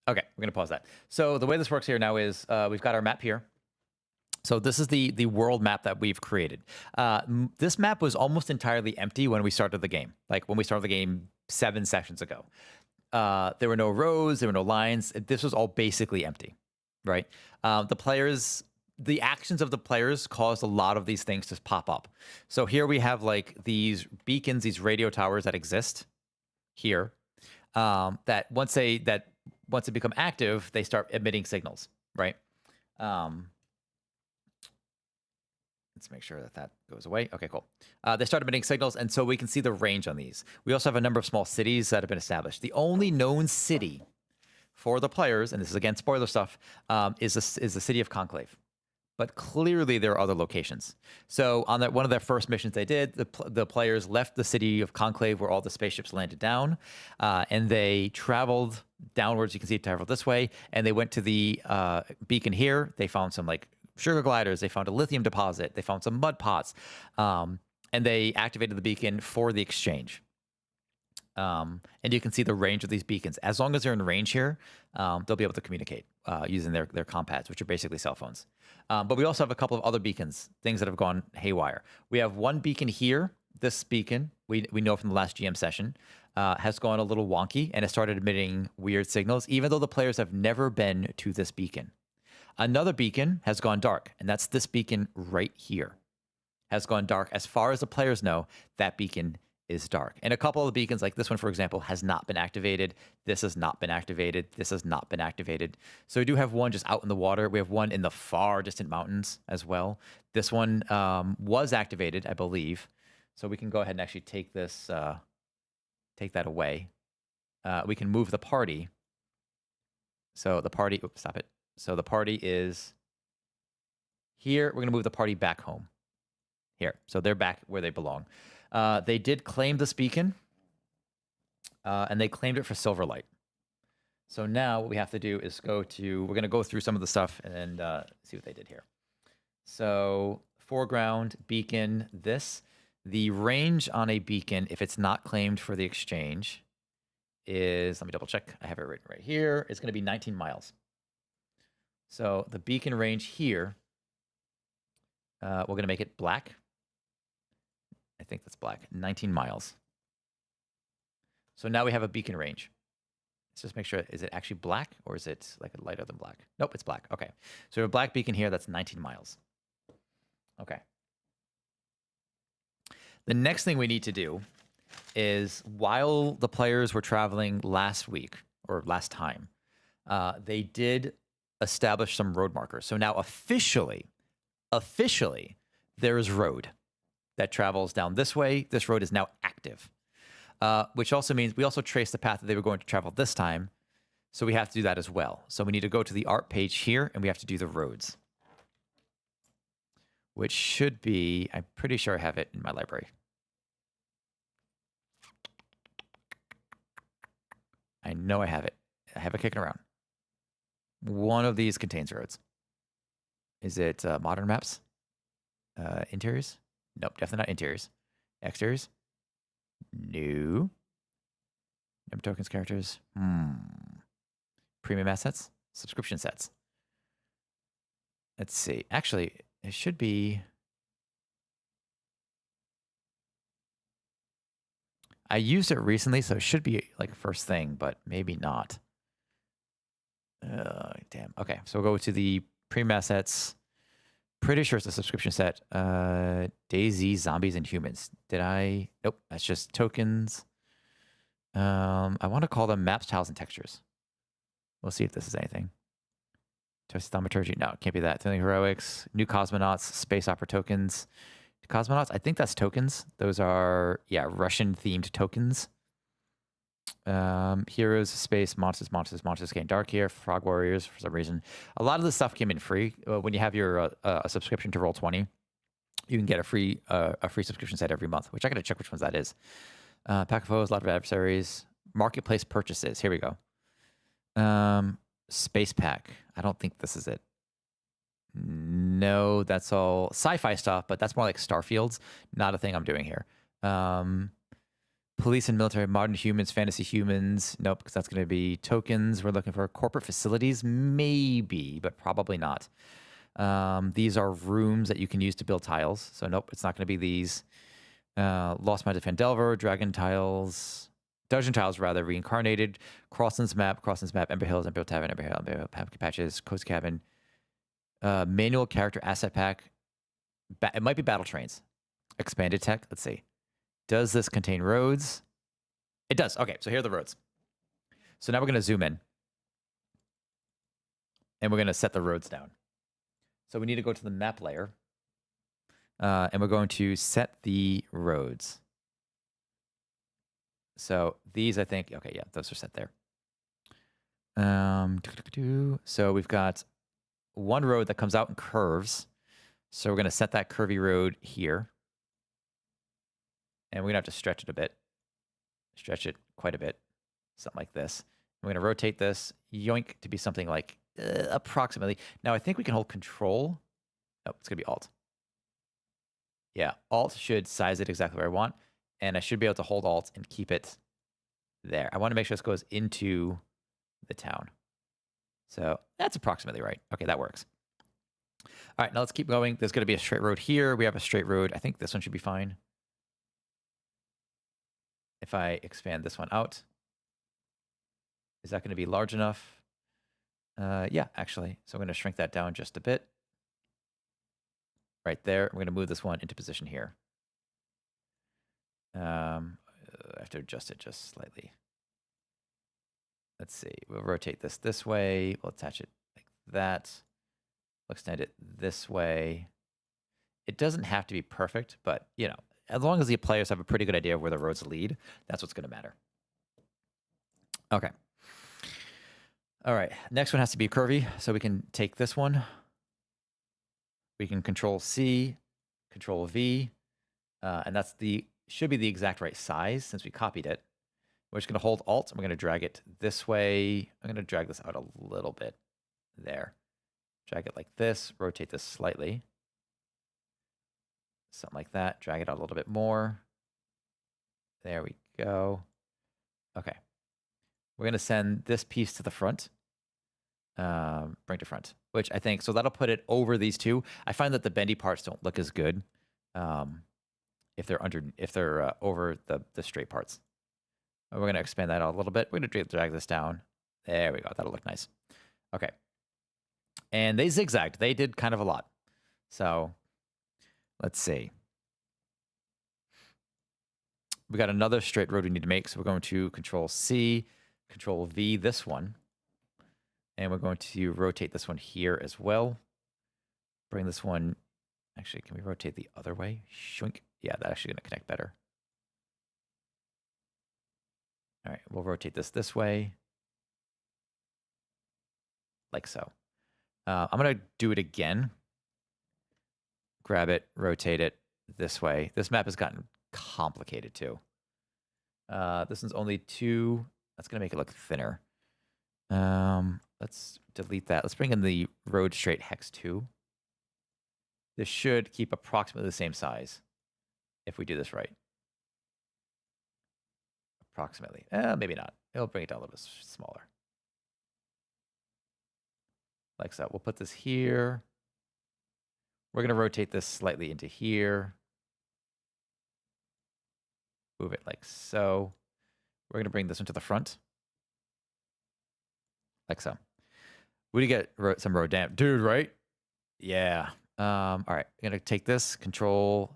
Okay, we're gonna pause that. So the way this works here now is we've got our map here. So this is the world map that we've created. This map was almost entirely empty when we started the game. Like when we started the game 7 sessions ago. There were no rows, there were no lines. This was all basically empty, right? The actions of the players caused a lot of these things to pop up. So here we have like these beacons, these radio towers that exist here. That once they become active, they start emitting signals, right? Let's make sure that that goes away. Okay, cool. They start emitting signals, and so we can see the range on these. We also have a number of small cities that have been established. The only known city for the players, and this is again spoiler stuff, is the city of Conclave. But clearly there are other locations. So on one of their first missions they did, the players left the city of Conclave where all the spaceships landed down, and they traveled downwards. You can see it traveled this way, and they went to the beacon here. They found some like sugar gliders. They found a lithium deposit. They found some mud pots, and they activated the beacon for the exchange. And you can see the range of these beacons. As long as they're in range here, they'll be able to communicate using their compads, which are basically cell phones. But we also have a couple of other beacons, things that have gone haywire. We have one beacon here. This beacon, we know from the last GM session, has gone a little wonky and has started emitting weird signals, even though the players have never been to this beacon. Another beacon has gone dark, and that's this beacon right here. Has gone dark. As far as the players know, that beacon is dark. And a couple of the beacons, like this one, for example, has not been activated. This has not been activated. This has not been activated. So we do have one just out in the water. We have one in the far distant mountains as well. This one was activated, I believe. So we can go ahead and actually take this, take that away. We can move the party. So the party, oops, stop it. So the party is here. We're going to move the party back home. Here. So they're back where they belong. They did claim this beacon, and they claimed it for Silverlight. So now what we have to do is we're going to go through some of the stuff and see what they did here. So foreground, beacon, this. The range on a beacon, if it's not claimed for the exchange, is, let me double check. I have it written right here. It's going to be 19 miles. So the beacon range here, we're going to make it black. I think that's black. 19 miles. So now we have a beacon range. Let's just make sure, is it actually black or is it like lighter than black? Nope, it's black. Okay. So we have a black beacon here. That's 19 miles. Okay. The next thing we need to do is, while the players were traveling last week or last time, they did establish some road markers. So now officially, there is road that travels down this way. This road is now active, which also means we also trace the path that they were going to travel this time. So we have to do that as well. So we need to go to the art page here, and we have to do the roads, which should be, I'm pretty sure I have it in my library. I know I have it. I have it kicking around. One of these contains roads. Is it modern maps? Interiors? Nope, definitely not interiors. Exteriors? No. Number tokens, characters. Premium assets? Subscription sets. Let's see. Actually, it should be... I used it recently, so it should be like first thing, but maybe not. Damn. Okay, so we'll go to the premium assets. Pretty sure it's a subscription set. DayZ, Zombies, and Humans. Did I? Nope, that's just tokens. I want to call them maps, tiles, and textures. We'll see if this is anything. Thaumaturgy. No, it can't be that. Thrilling Heroics, New Cosmonauts, Space Opera tokens. Cosmonauts, I think that's tokens. Those are, yeah, Russian-themed tokens. Heroes, Space, Monsters came dark here. Frog Warriors, for some reason. A lot of this stuff came in free. When you have your a subscription to Roll20, you can get a free subscription set every month, which I got to check which ones that is. Pack of Foes, a lot of adversaries. Marketplace purchases. Here we go. Space Pack. I don't think this is it. No, that's all sci-fi stuff, but that's more like Starfields. Not a thing I'm doing here. Police and military, modern humans, fantasy humans. Nope, because that's going to be tokens. We're looking for corporate facilities, maybe, but probably not. These are rooms that you can use to build tiles. So nope, it's not going to be these. Lost Mines of Fandelver, Dragon Tiles, Dungeon Tiles rather, Reincarnated, Crosslands Map, Ember Hills, Ember Tavern, Ember Hill, Ember Pumpkin Patches, Coast Cabin, Manual Character Asset Pack. It might be Battle Trains. Expanded Tech, let's see. Does this contain roads? It does. Okay, so here are the roads. So now we're going to zoom in. And we're going to set the roads down. So we need to go to the map layer. And we're going to set the roads. So these, I think, okay, yeah, those are set there. So we've got one road that comes out and curves. So we're going to set that curvy road here. And we're going to have to stretch it a bit. Stretch it quite a bit. Something like this. We're going to rotate this, yoink, to be something like approximately. Now, I think we can hold Control. Oh, it's going to be Alt. Yeah, Alt should size it exactly where I want. And I should be able to hold Alt and keep it there. I want to make sure this goes into the town. So that's approximately right. Okay, that works. All right, now let's keep going. There's going to be a straight road here. We have a straight road. I think this one should be fine. If I expand this one out, is that going to be large enough? Yeah, actually. So I'm going to shrink that down just a bit. Right there. We're going to move this one into position here. I have to adjust it just slightly. Let's see. We'll rotate this way. We'll attach it like that. We'll extend it this way. It doesn't have to be perfect, but, you know, as long as the players have a pretty good idea of where the roads lead, that's what's going to matter. Okay. All right. Next one has to be curvy, so we can take this one. We can Control C, Control V, and that's should be the exact right size since we copied it. We're just going to hold Alt, and we're going to drag it this way. I'm going to drag this out a little bit there. Drag it like this, rotate this slightly. Something like that. Drag it out a little bit more. There we go. Okay. We're going to send this piece to the front. Bring to front, which I think, so that'll put it over these two. I find that the bendy parts don't look as good if they're over the straight parts. We're going to expand that out a little bit. We're going to drag this down. There we go. That'll look nice. Okay. And they zigzagged. They did kind of a lot. So let's see. We got another straight road we need to make. So we're going to Control C, Control V, this one. And we're going to rotate this one here as well. Bring this one. Actually, can we rotate the other way? Shwink. Yeah, that's actually going to connect better. All right, we'll rotate this way. Like so. I'm going to do it again. Grab it, rotate it this way. This map has gotten complicated too. This one's only 2. That's going to make it look thinner. Let's delete that. Let's bring in the road straight hex 2. This should keep approximately the same size if we do this right. Approximately. Maybe not. It'll bring it down a little bit smaller. Like so. We'll put this here. We're going to rotate this slightly into here. Move it like so. We're going to bring this into the front. Like so. We did get some road damp. Dude, right? Yeah. All right. I'm going to take this. Control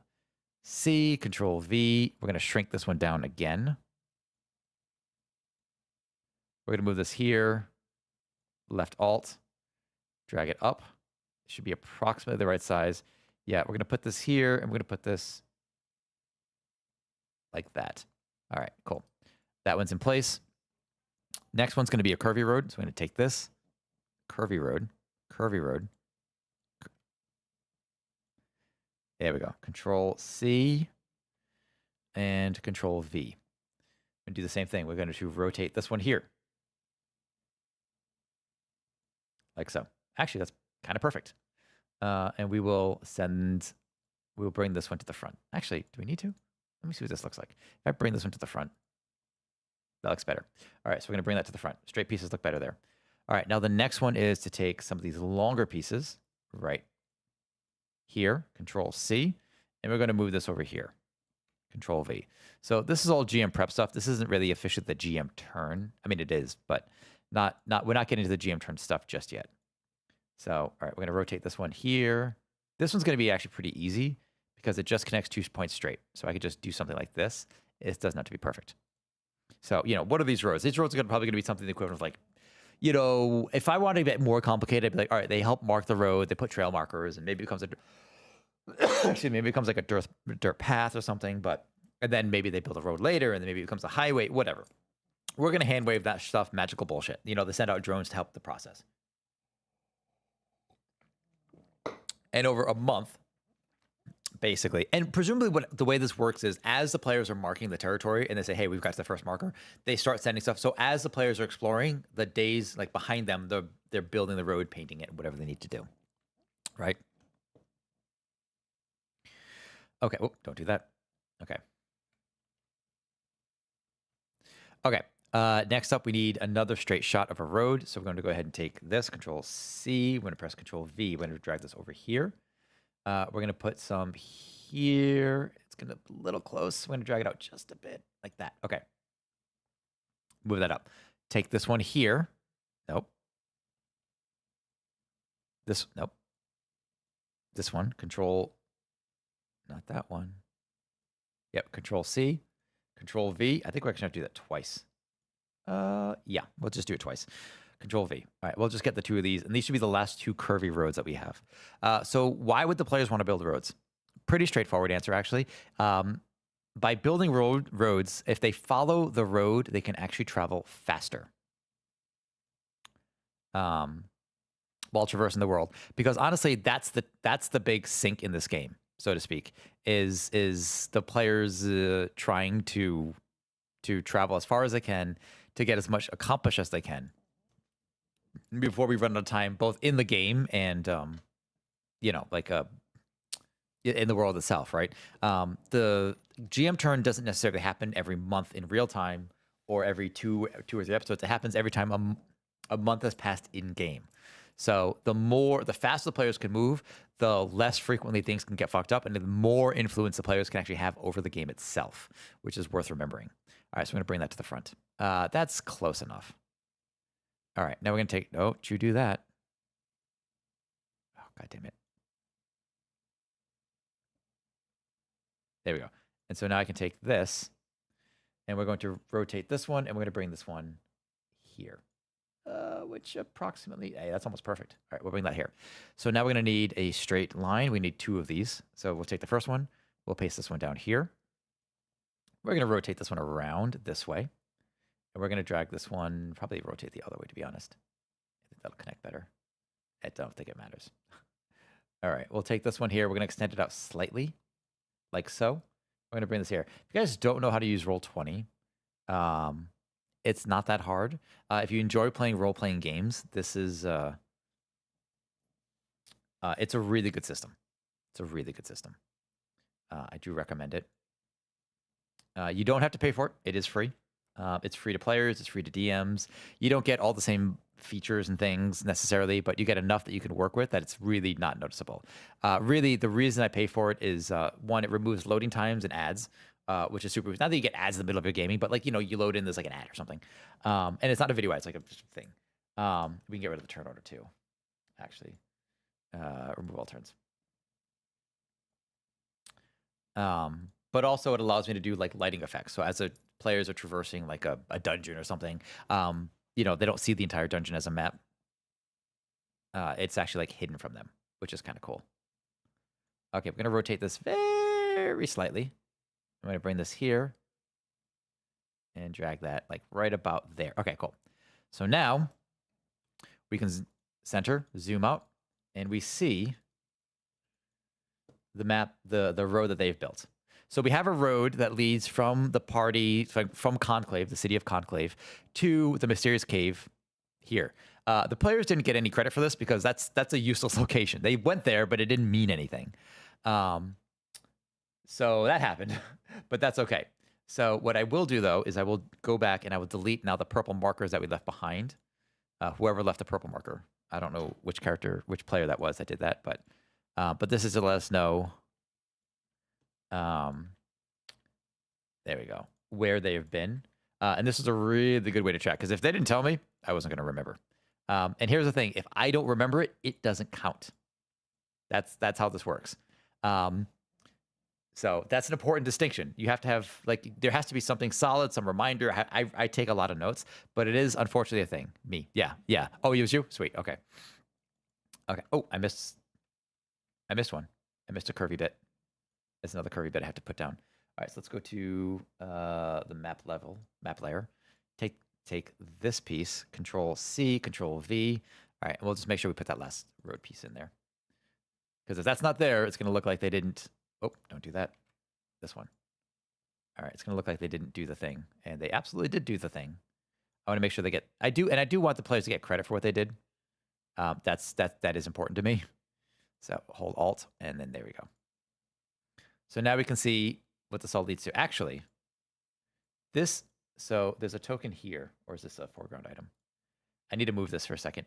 C, Control V. We're going to shrink this one down again. We're going to move this here. Left Alt. Drag it up. It should be approximately the right size. Yeah, we're going to put this here, and we're going to put this like that. All right, cool. That one's in place. Next one's going to be a curvy road. So I'm going to take this. Curvy road. There we go. Control C and Control V. And do the same thing. We're going to rotate this one here. Like so. Actually, that's kind of perfect. And we'll bring this one to the front. Actually, do we need to? Let me see what this looks like. If I bring this one to the front, that looks better. All right, so we're going to bring that to the front. Straight pieces look better there. All right, now the next one is to take some of these longer pieces right here, Control C, and we're going to move this over here, Control V. So this is all GM prep stuff. This isn't really officially the GM turn. I mean, it is, but we're not getting into the GM turn stuff just yet. So, all right, we're going to rotate this one here. This one's going to be actually pretty easy because it just connects 2 points straight. So I could just do something like this. It doesn't have to be perfect. So, what are these roads? These roads are probably going to be something the equivalent of like, if I wanted to get more complicated, I'd be like, all right, they help mark the road. They put trail markers, and maybe it becomes maybe it becomes like a dirt path or something. And then maybe they build a road later, and then maybe it becomes a highway, whatever. We're going to hand wave that stuff, magical bullshit. They send out drones to help the process. And over a month, basically, and presumably the way this works is as the players are marking the territory and they say, hey, we've got the first marker, they start sending stuff. So as the players are exploring, the days like behind them, they're building the road, painting it, whatever they need to do. Right? Okay. Oh, don't do that. Okay. Okay. Next up, we need another straight shot of a road. So we're going to go ahead and take this, Control C. We're going to press Control V. We're going to drag this over here. We're going to put some here. It's going to be a little close. We're going to drag it out just a bit like that. Okay. Move that up. Take this one here. Nope. Nope. This one. Control. Not that one. Yep. Control C. Control V. I think we're actually going to do that twice. Yeah. We'll just do it twice. Control V. All right, we'll just get the 2 of these, and these should be the last 2 curvy roads that we have. So why would the players want to build roads? Pretty straightforward answer, actually. By building roads, if they follow the road, they can actually travel faster while traversing the world. Because honestly, that's the big sink in this game, so to speak, is the players trying to travel as far as they can to get as much accomplished as they can before we run out of time, both in the game and, in the world itself, right? The GM turn doesn't necessarily happen every month in real time or every 2 or 3 episodes. It happens every time a month has passed in game. So the faster the players can move, the less frequently things can get fucked up, and the more influence the players can actually have over the game itself, which is worth remembering. All right, so I'm going to bring that to the front. That's close enough. All right, now we're going to take... Don't you do that. Oh, God damn it. There we go. And so now I can take this, and we're going to rotate this one, and we're going to bring this one here, which approximately... Hey, that's almost perfect. All right, we'll bring that here. So now we're going to need a straight line. We need 2 of these. So we'll take the first one. We'll paste this one down here. We're going to rotate this one around this way. And we're going to drag this one, probably rotate the other way, to be honest. I think that'll connect better. I don't think it matters. All right, we'll take this one here. We're going to extend it out slightly, like so. We're going to bring this here. If you guys don't know how to use Roll20, it's not that hard. If you enjoy playing role-playing games, this is... it's a really good system. It's a really good system. I do recommend it. You don't have to pay for it. It is free. It's free to players. It's free to DMs. You don't get all the same features and things necessarily, but you get enough that you can work with that it's really not noticeable. Really, the reason I pay for it is, one, it removes loading times and ads, which is super. Not that you get ads in the middle of your gaming, but like, you load in, there's like an ad or something. And it's not a video ad, it's like a thing. We can get rid of the turn order too, actually. Remove all turns. But also it allows me to do like lighting effects. So as the players are traversing like a dungeon or something, they don't see the entire dungeon as a map. It's actually like hidden from them, which is kind of cool. Okay, we're going to rotate this very slightly. I'm going to bring this here and drag that like right about there. Okay, cool. So now we can center, zoom out, and we see the map, the road that they've built. So we have a road that leads from the party, from Conclave, the city of Conclave, to the mysterious cave here. The players didn't get any credit for this because that's a useless location. They went there, but it didn't mean anything. So that happened, but that's okay. So what I will do though is I will go back and I will delete now the purple markers that we left behind. Whoever left the purple marker, I don't know which character, which player that was that did that, but this is to let us know. There we go, where they have been, and this is a really good way to check because if they didn't tell me, I wasn't going to remember. And here's the thing: if I don't remember it, it doesn't count. That's how this works. So that's an important distinction. You have to have, like, there has to be something solid, some reminder. I take a lot of notes, but it is unfortunately a thing. Me, yeah. Oh, it was you. Sweet. Okay. Oh, I missed one. I missed a curvy bit. There's another curvy bit I have to put down. All right, so let's go to the map layer. Take this piece, Control C, Control V. All right, we'll just make sure we put that last road piece in there. Because if that's not there, it's going to look like they didn't. Oh, don't do that. This one. All right, it's going to look like they didn't do the thing. And they absolutely did do the thing. I want to make sure they get. I do want the players to get credit for what they did. That is important to me. So hold Alt, and then there we go. So now we can see what this all leads to. Actually, so there's a token here, or is this a foreground item? I need to move this for a second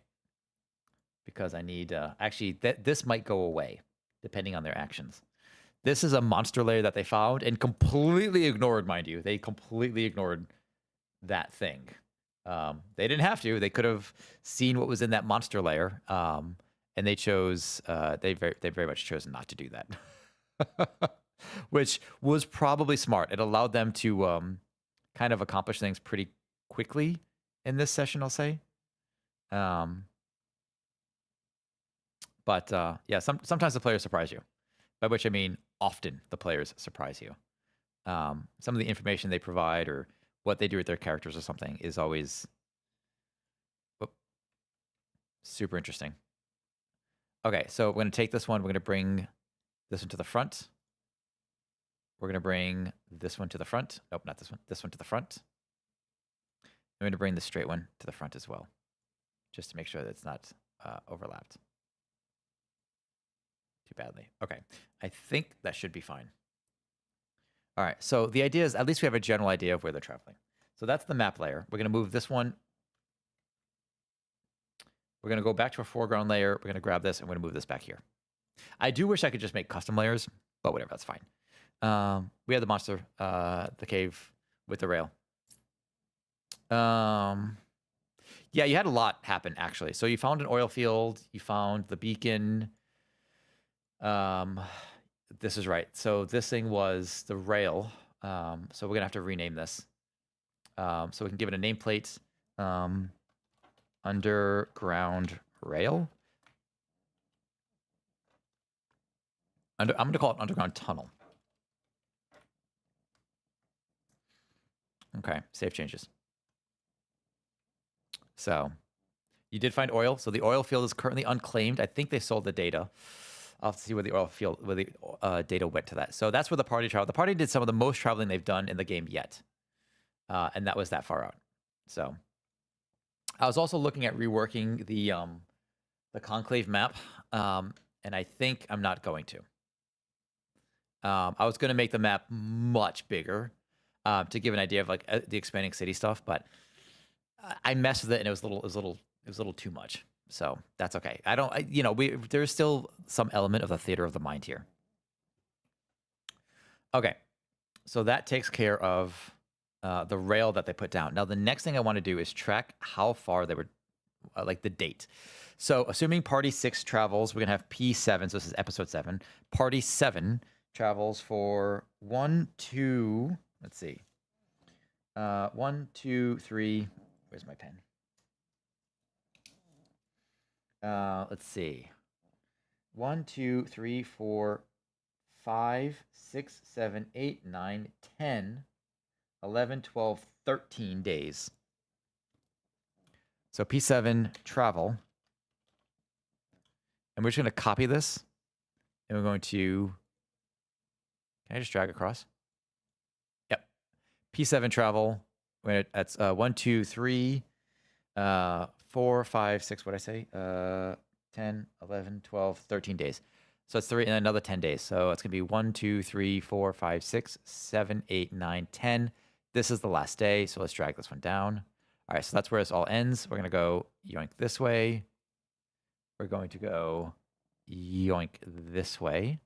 because I need, actually, this might go away depending on their actions. This is a monster layer that they found and completely ignored, mind you. They completely ignored that thing. They didn't have to. They could have seen what was in that monster layer, and they chose, they very much chose not to do that. Which was probably smart. It allowed them to kind of accomplish things pretty quickly in this session, I'll say. But yeah, sometimes the players surprise you, by which I mean often the players surprise you. Some of the information they provide or what they do with their characters or something is always super interesting. Okay, so we're going to take this one. We're going to bring this one to the front. We're going to bring this one to the front. Nope, not this one. This one to the front. I'm going to bring the straight one to the front as well, just to make sure that it's not overlapped too badly. Okay, I think that should be fine. All right, so the idea is at least we have a general idea of where they're traveling. So that's the map layer. We're going to move this one. We're going to go back to our foreground layer. We're going to grab this, and we're going to move this back here. I do wish I could just make custom layers, but whatever, that's fine. We have the monster, the cave with the rail. Yeah, you had a lot happen, actually. So you found an oil field. You found the beacon. This is right. So this thing was the rail. So we're going to have to rename this. So we can give it a nameplate. Underground rail. I'm going to call it underground tunnel. Okay, save changes. So you did find oil. So the oil field is currently unclaimed. I think they sold the data. I'll have to see where the data went to that. So that's where the party traveled. The party did some of the most traveling they've done in the game yet. And that was that far out. So I was also looking at reworking the conclave map. And I think I'm not going to. I was going to make the map much bigger to give an idea of like the expanding city stuff, but I messed with it and it was a little too much. So that's okay. There's still some element of the theater of the mind here. Okay, so that takes care of the rail that they put down. Now the next thing I want to do is track how far they were, like the date. So assuming party 6 travels, we're gonna have P7. So this is episode 7. Party 7 travels for 1, 2. Let's see. 1, 2, 3. Where's my pen? Let's see. 1, 2, 3, 4, 5, 6, 7, 8, 9, 10, 11, 12, 13 days. So P7 travel. And we're just going to copy this. And we're going to... Can I just drag across? Yep. P7 travel. That's 1, 2, 3, 4, 5, 6, what'd I say? 10, 11, 12, 13 days. So it's 3 and another 10 days. So it's going to be 1, 2, 3, 4, 5, 6, 7, 8, 9, 10. This is the last day. So let's drag this one down. All right. So that's where this all ends. We're going to go yoink this way. We're going to go yoink this way.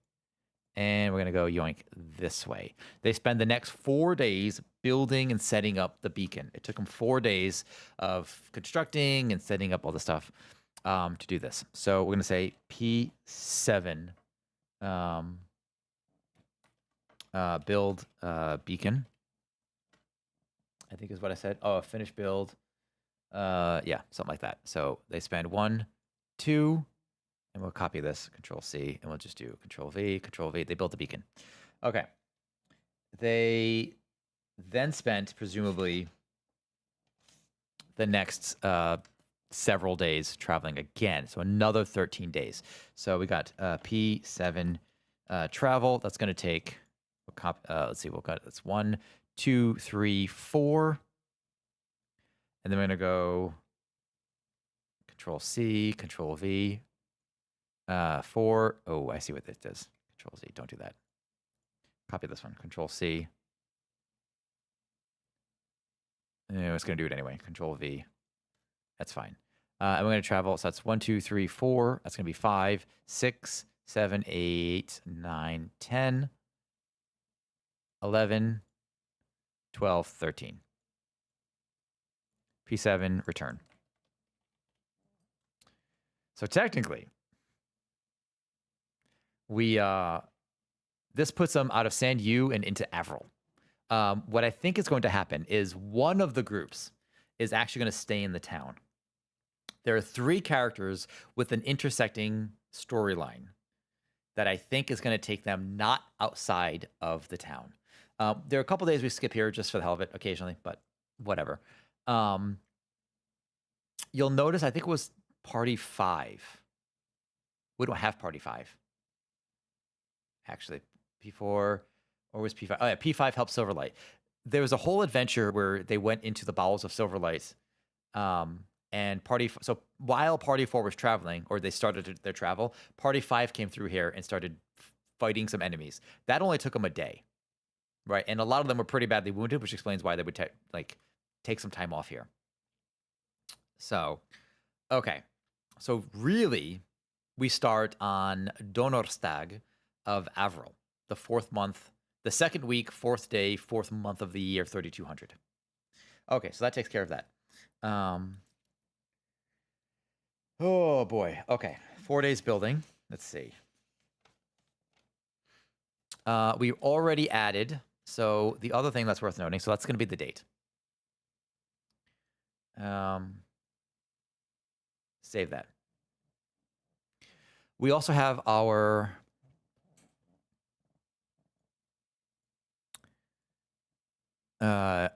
And we're going to go yoink this way. They spend the next 4 days building and setting up the beacon. It took them 4 days of constructing and setting up all the stuff to do this. So we're going to say P7 build beacon, I think is what I said. Oh, finish build. Yeah, something like that. So they spend 1, 2, and we'll copy this, Control C, and we'll just do Control V, Control V. They built the beacon. Okay. They then spent, presumably, the next several days traveling again. So another 13 days. So we got P7 travel. That's going to take, let's see, we'll got it's 1, 2, 3, 4. And then we're going to go Control C, Control V. 4. Oh, I see what this does. Control Z. Don't do that. Copy this one. Control C. It's going to do it anyway. Control V. That's fine. And we're going to travel. So that's 1, 2, 3, 4. That's going to be 5, 6, 7, 8, 9, 10, 11, 12, 13. P7, return. So technically, this puts them out of Sand U and into Avril. What I think is going to happen is one of the groups is actually going to stay in the town. There are 3 characters with an intersecting storyline that I think is going to take them not outside of the town. There are a couple days we skip here just for the hell of it occasionally, but whatever. You'll notice, I think it was Party 5. We don't have Party 5. Actually, P4, or was P5? Oh, yeah, P5 helped Silverlight. There was a whole adventure where they went into the bowels of Silverlight, and so while Party 4 was traveling, or they started their travel, Party 5 came through here and started fighting some enemies. That only took them a day, right? And a lot of them were pretty badly wounded, which explains why they would take some time off here. So, okay. So really, we start on Donnerstag of Avril, the 4th month, the 2nd week, 4th day, 4th month of the year, 3200. Okay, so that takes care of that. Oh boy. Okay, 4 days building. Let's see. We already added. So the other thing that's worth noting. So that's going to be the date. Save that. We also have our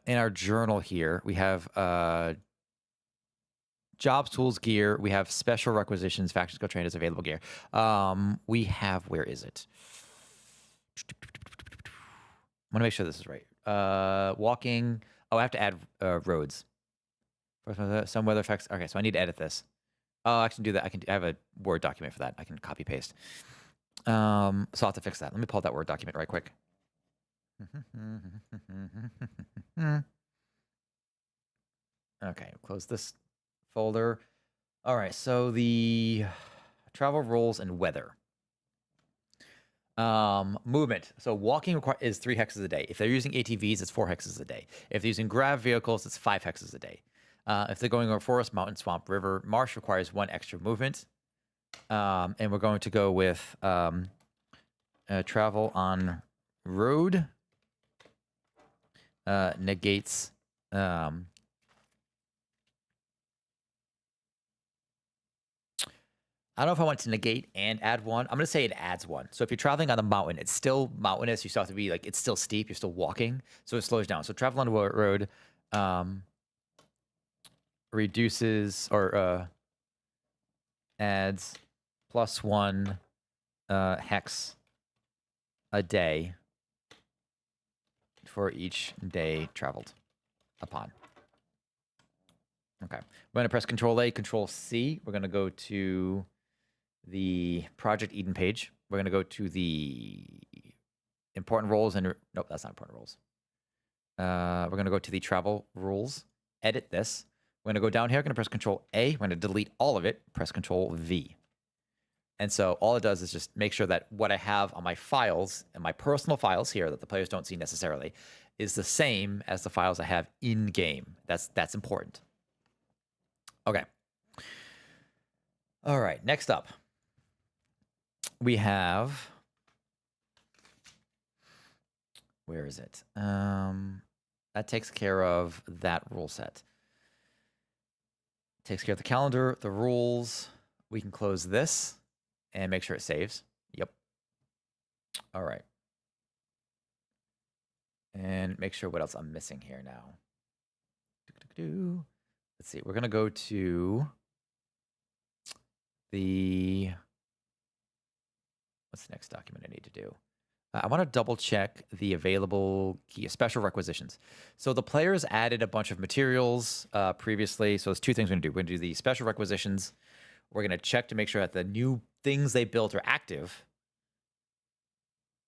in our journal here, we have jobs, tools, gear. We have special requisitions, factions, go trainers, available gear. We have, where is it? I want to make sure this is right. Walking. Oh, I have to add roads. Some weather effects. Okay, so I need to edit this. Oh, I can do that. I have a Word document for that. I can copy paste. So I'll have to fix that. Let me pull out that Word document right quick. Okay, close this folder. All right, so the travel rules and weather. Movement. So walking is 3 hexes a day. If they're using ATVs, it's 4 hexes a day. If they're using grav vehicles, it's 5 hexes a day. If they're going over forest, mountain, swamp, river, marsh requires 1 extra movement. And we're going to go with travel on road negates I don't know if I want to negate and add 1. I'm going to say it adds 1. So if you're traveling on a mountain, it's still mountainous. You still have to be it's still steep. You're still walking. So it slows down. So travel on a road reduces or adds +1 hex a day for each day traveled upon. Okay. We're going to press Control A, Control C. We're going to go to the Project Eden page, We're going to go to the important roles and nope, that's not important roles. We're going to go to the travel rules, edit this. We're going to go down here, going to press Control A. We're going to delete all of it, press Control V. And so all it does is just make sure that what I have on my files and my personal files here that the players don't see necessarily is the same as the files I have in game. That's important. Okay. All right, next up. We have, where is it? That takes care of that rule set. Takes care of the calendar, the rules. We can close this and make sure it saves. Yep. All right. And make sure what else I'm missing here now. Let's see. We're going to go to the, what's the next document I need to do? I want to double check the available key, special requisitions. So the players added a bunch of materials previously. So there's two things we're going to do. We're going to do the special requisitions. We're going to check to make sure that the new things they built are active.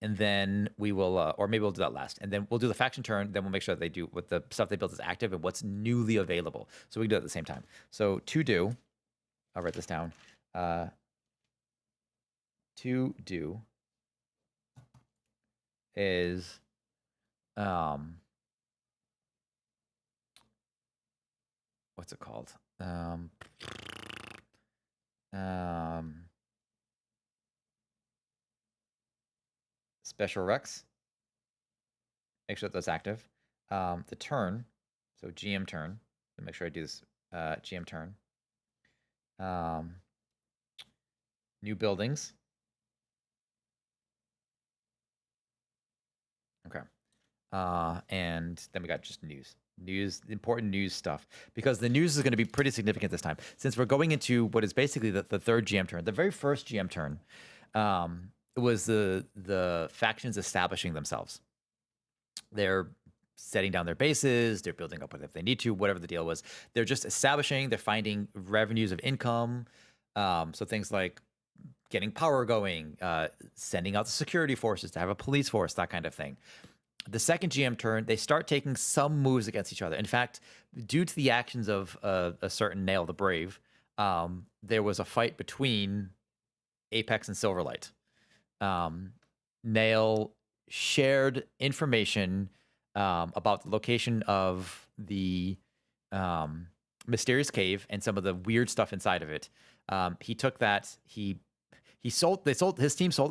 And then we will, or maybe we'll do that last. And then we'll do the faction turn. Then we'll make sure that they do what the stuff they built is active and what's newly available. So we can do it at the same time. So to do, I'll write this down. To do is what's it called? Special Rex. Make sure that that's active. The turn, so GM turn. Make sure I do this GM turn. New buildings. Okay. And then we got just news, important news stuff, because the news is going to be pretty significant this time, since we're going into what is basically the third GM turn. The very first GM turn was the factions establishing themselves. They're setting down their bases, they're building up if they need to, whatever the deal was. They're just establishing, they're finding revenues of income. So things like getting power going, sending out the security forces to have a police force, that kind of thing. The second GM turn, they start taking some moves against each other. In fact, due to the actions of a certain Nail the Brave, there was a fight between Apex and Silverlight. Nail shared information about the location of the mysterious cave and some of the weird stuff inside of it. He took that, his team sold it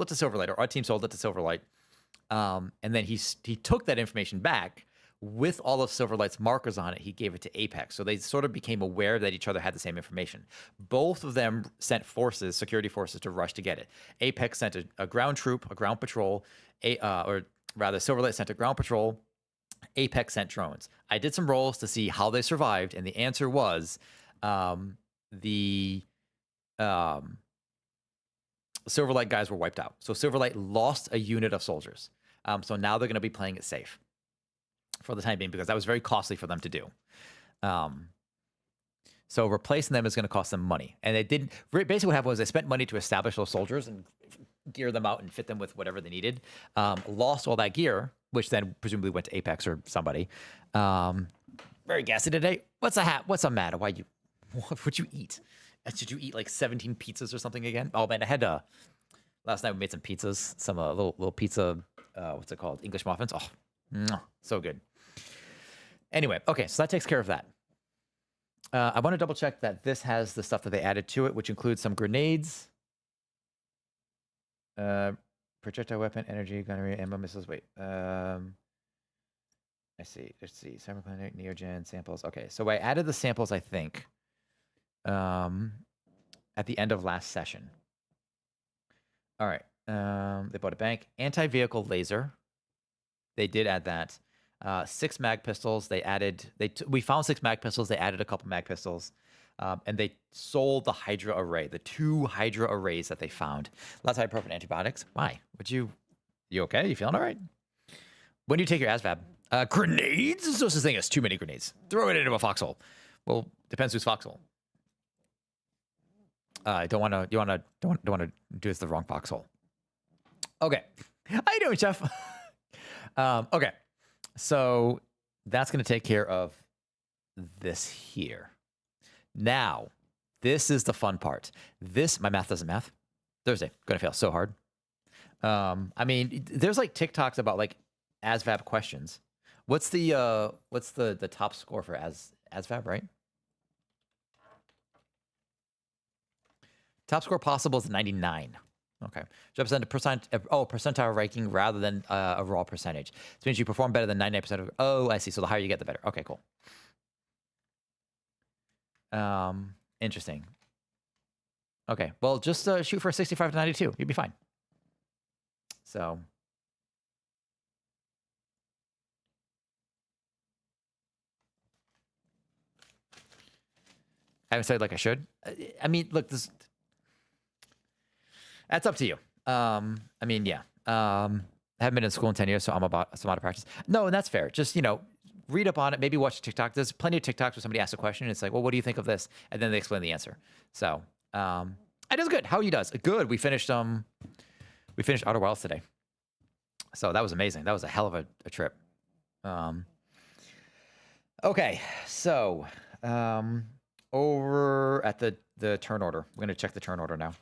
to Silverlight, or our team sold it to Silverlight. And then he took that information back with all of Silverlight's markers on it. He gave it to Apex. So they sort of became aware that each other had the same information. Both of them sent forces, security forces, to rush to get it. Apex sent a ground troop, a ground patrol, or rather Silverlight sent a ground patrol. Apex sent drones. I did some rolls to see how they survived, and the answer was the Silverlight guys were wiped out. So Silverlight lost a unit of soldiers. So now they're going to be playing it safe for the time being, because that was very costly for them to do. So replacing them is going to cost them money. And they didn't. Basically, what happened was they spent money to establish those soldiers and gear them out and fit them with whatever they needed. Lost all that gear, which then presumably went to Apex or somebody. Very gassy today. What's the matter? What would you eat? Did you eat like 17 pizzas or something again? Oh man, I had last night we made some pizzas, some little pizza, what's it called? English muffins. Oh, so good. Anyway, okay, so that takes care of that. I want to double check that this has the stuff that they added to it, which includes some grenades, projectile weapon, energy, gunnery, ammo, missiles. Wait, I see. Let's see. Cyberplanet, Neogen samples. Okay, so I added the samples, I think, at the end of last session. All right. They bought a bank. Anti-vehicle laser. They did add that. 6 mag pistols. They added. We found 6 mag pistols. They added a couple mag pistols, and they sold the Hydra array, the 2 Hydra arrays that they found. Lots of ibuprofen antibiotics. Why? You okay? You feeling all right? When do you take your ASVAB? Grenades? There's no such thing as too many grenades. Throw it into a foxhole. Well, depends whose foxhole. You don't want to do this the wrong foxhole. Okay. How you doing, Chef? Okay. So that's going to take care of this here. Now, this is the fun part. My math doesn't math. Thursday, going to fail so hard. I mean, there's like TikToks about like ASVAB questions. What's the top score for ASVAB, right? Top score possible is 99. Okay. Represent percentile ranking rather than overall percentage. This means you perform better than 99% of. Oh, I see. So the higher you get, the better. Okay, cool. Interesting. Okay. Well, just shoot for 65 to 92. You'll be fine. So. I haven't studied like I should. I mean, look, that's up to you. I mean, yeah. I haven't been in school in 10 years, so I'm out of practice. No, and that's fair. Just, read up on it. Maybe watch TikTok. There's plenty of TikToks where somebody asks a question. And it's like, well, what do you think of this? And then they explain the answer. So, it is good. How you does? Good. We finished Outer Wilds today. So that was amazing. That was a hell of a trip. Okay. So, over at the turn order, we're going to check the turn order now.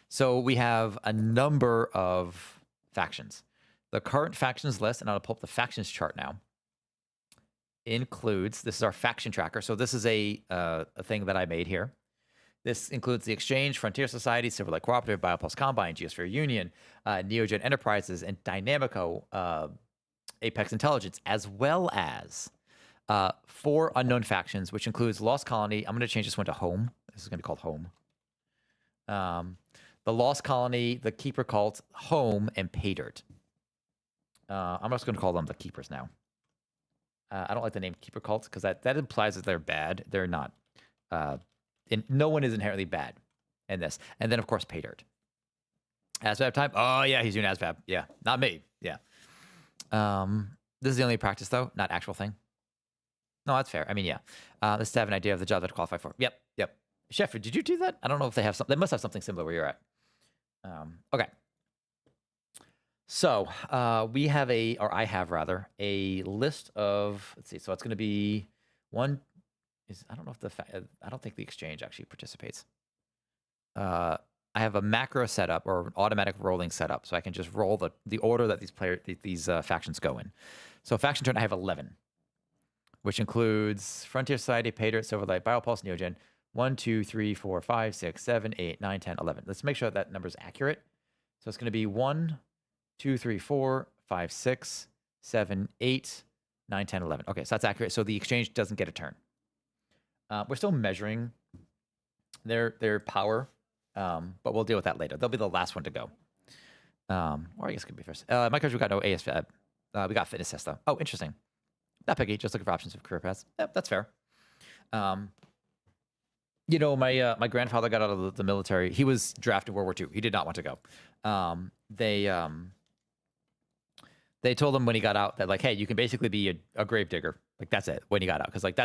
So we have a number of factions. The current factions list, and I'll pull up the factions chart now, includes, this is our faction tracker. So this is a thing that I made here. This includes the Exchange, Frontier Society, Civilized Cooperative, Biopulse Combine, Geosphere Union, Neogen Enterprises, and Dynamico Apex Intelligence, as well as 4 unknown factions, which includes Lost Colony. I'm going to change this one to Home. This is going to be called Home. The Lost Colony, the Keeper Cult, Home, and Paydirt. I'm just going to call them the Keepers now. I don't like the name Keeper Cult because that implies that they're bad. They're not. No one is inherently bad in this. And then, of course, Paydirt. ASVAB time? Oh, yeah, he's doing ASVAB. Yeah, not me. Yeah. This is the only practice, though, not actual thing. No, that's fair. I mean, yeah. Let's have an idea of the job that to qualify for. Yep. Sheffield, did you do that? I don't know if they have something. They must have something similar where you're at. Okay. So I have a list of, let's see. So it's going to be one. I don't think the Exchange actually participates. I have a macro setup or an automatic rolling setup, so I can just roll the order that these factions go in. So faction turn, I have 11, which includes Frontier Society, Paydirt, Silverlight, Biopulse, Neogen. 1, 2, 3, 4, 5, 6, 7, 8, 9, 10, 11. Let's make sure that number is accurate. So it's going to be 1, 2, 3, 4, 5, 6, 7, 8, 9, 10, 11. Okay, so that's accurate. So the Exchange doesn't get a turn. We're still measuring their power, but we'll deal with that later. They'll be the last one to go. Or I guess it could be first. My country, we got no ASVAB. We got fitness test, though. Oh, interesting. Not picky, just looking for options of career paths. Yep, that's fair. My grandfather got out of the military. He was drafted in World War II. He did not want to go. They told him when he got out that, like, hey, you can basically be a grave digger. Like, that's it when he got out. Because, like,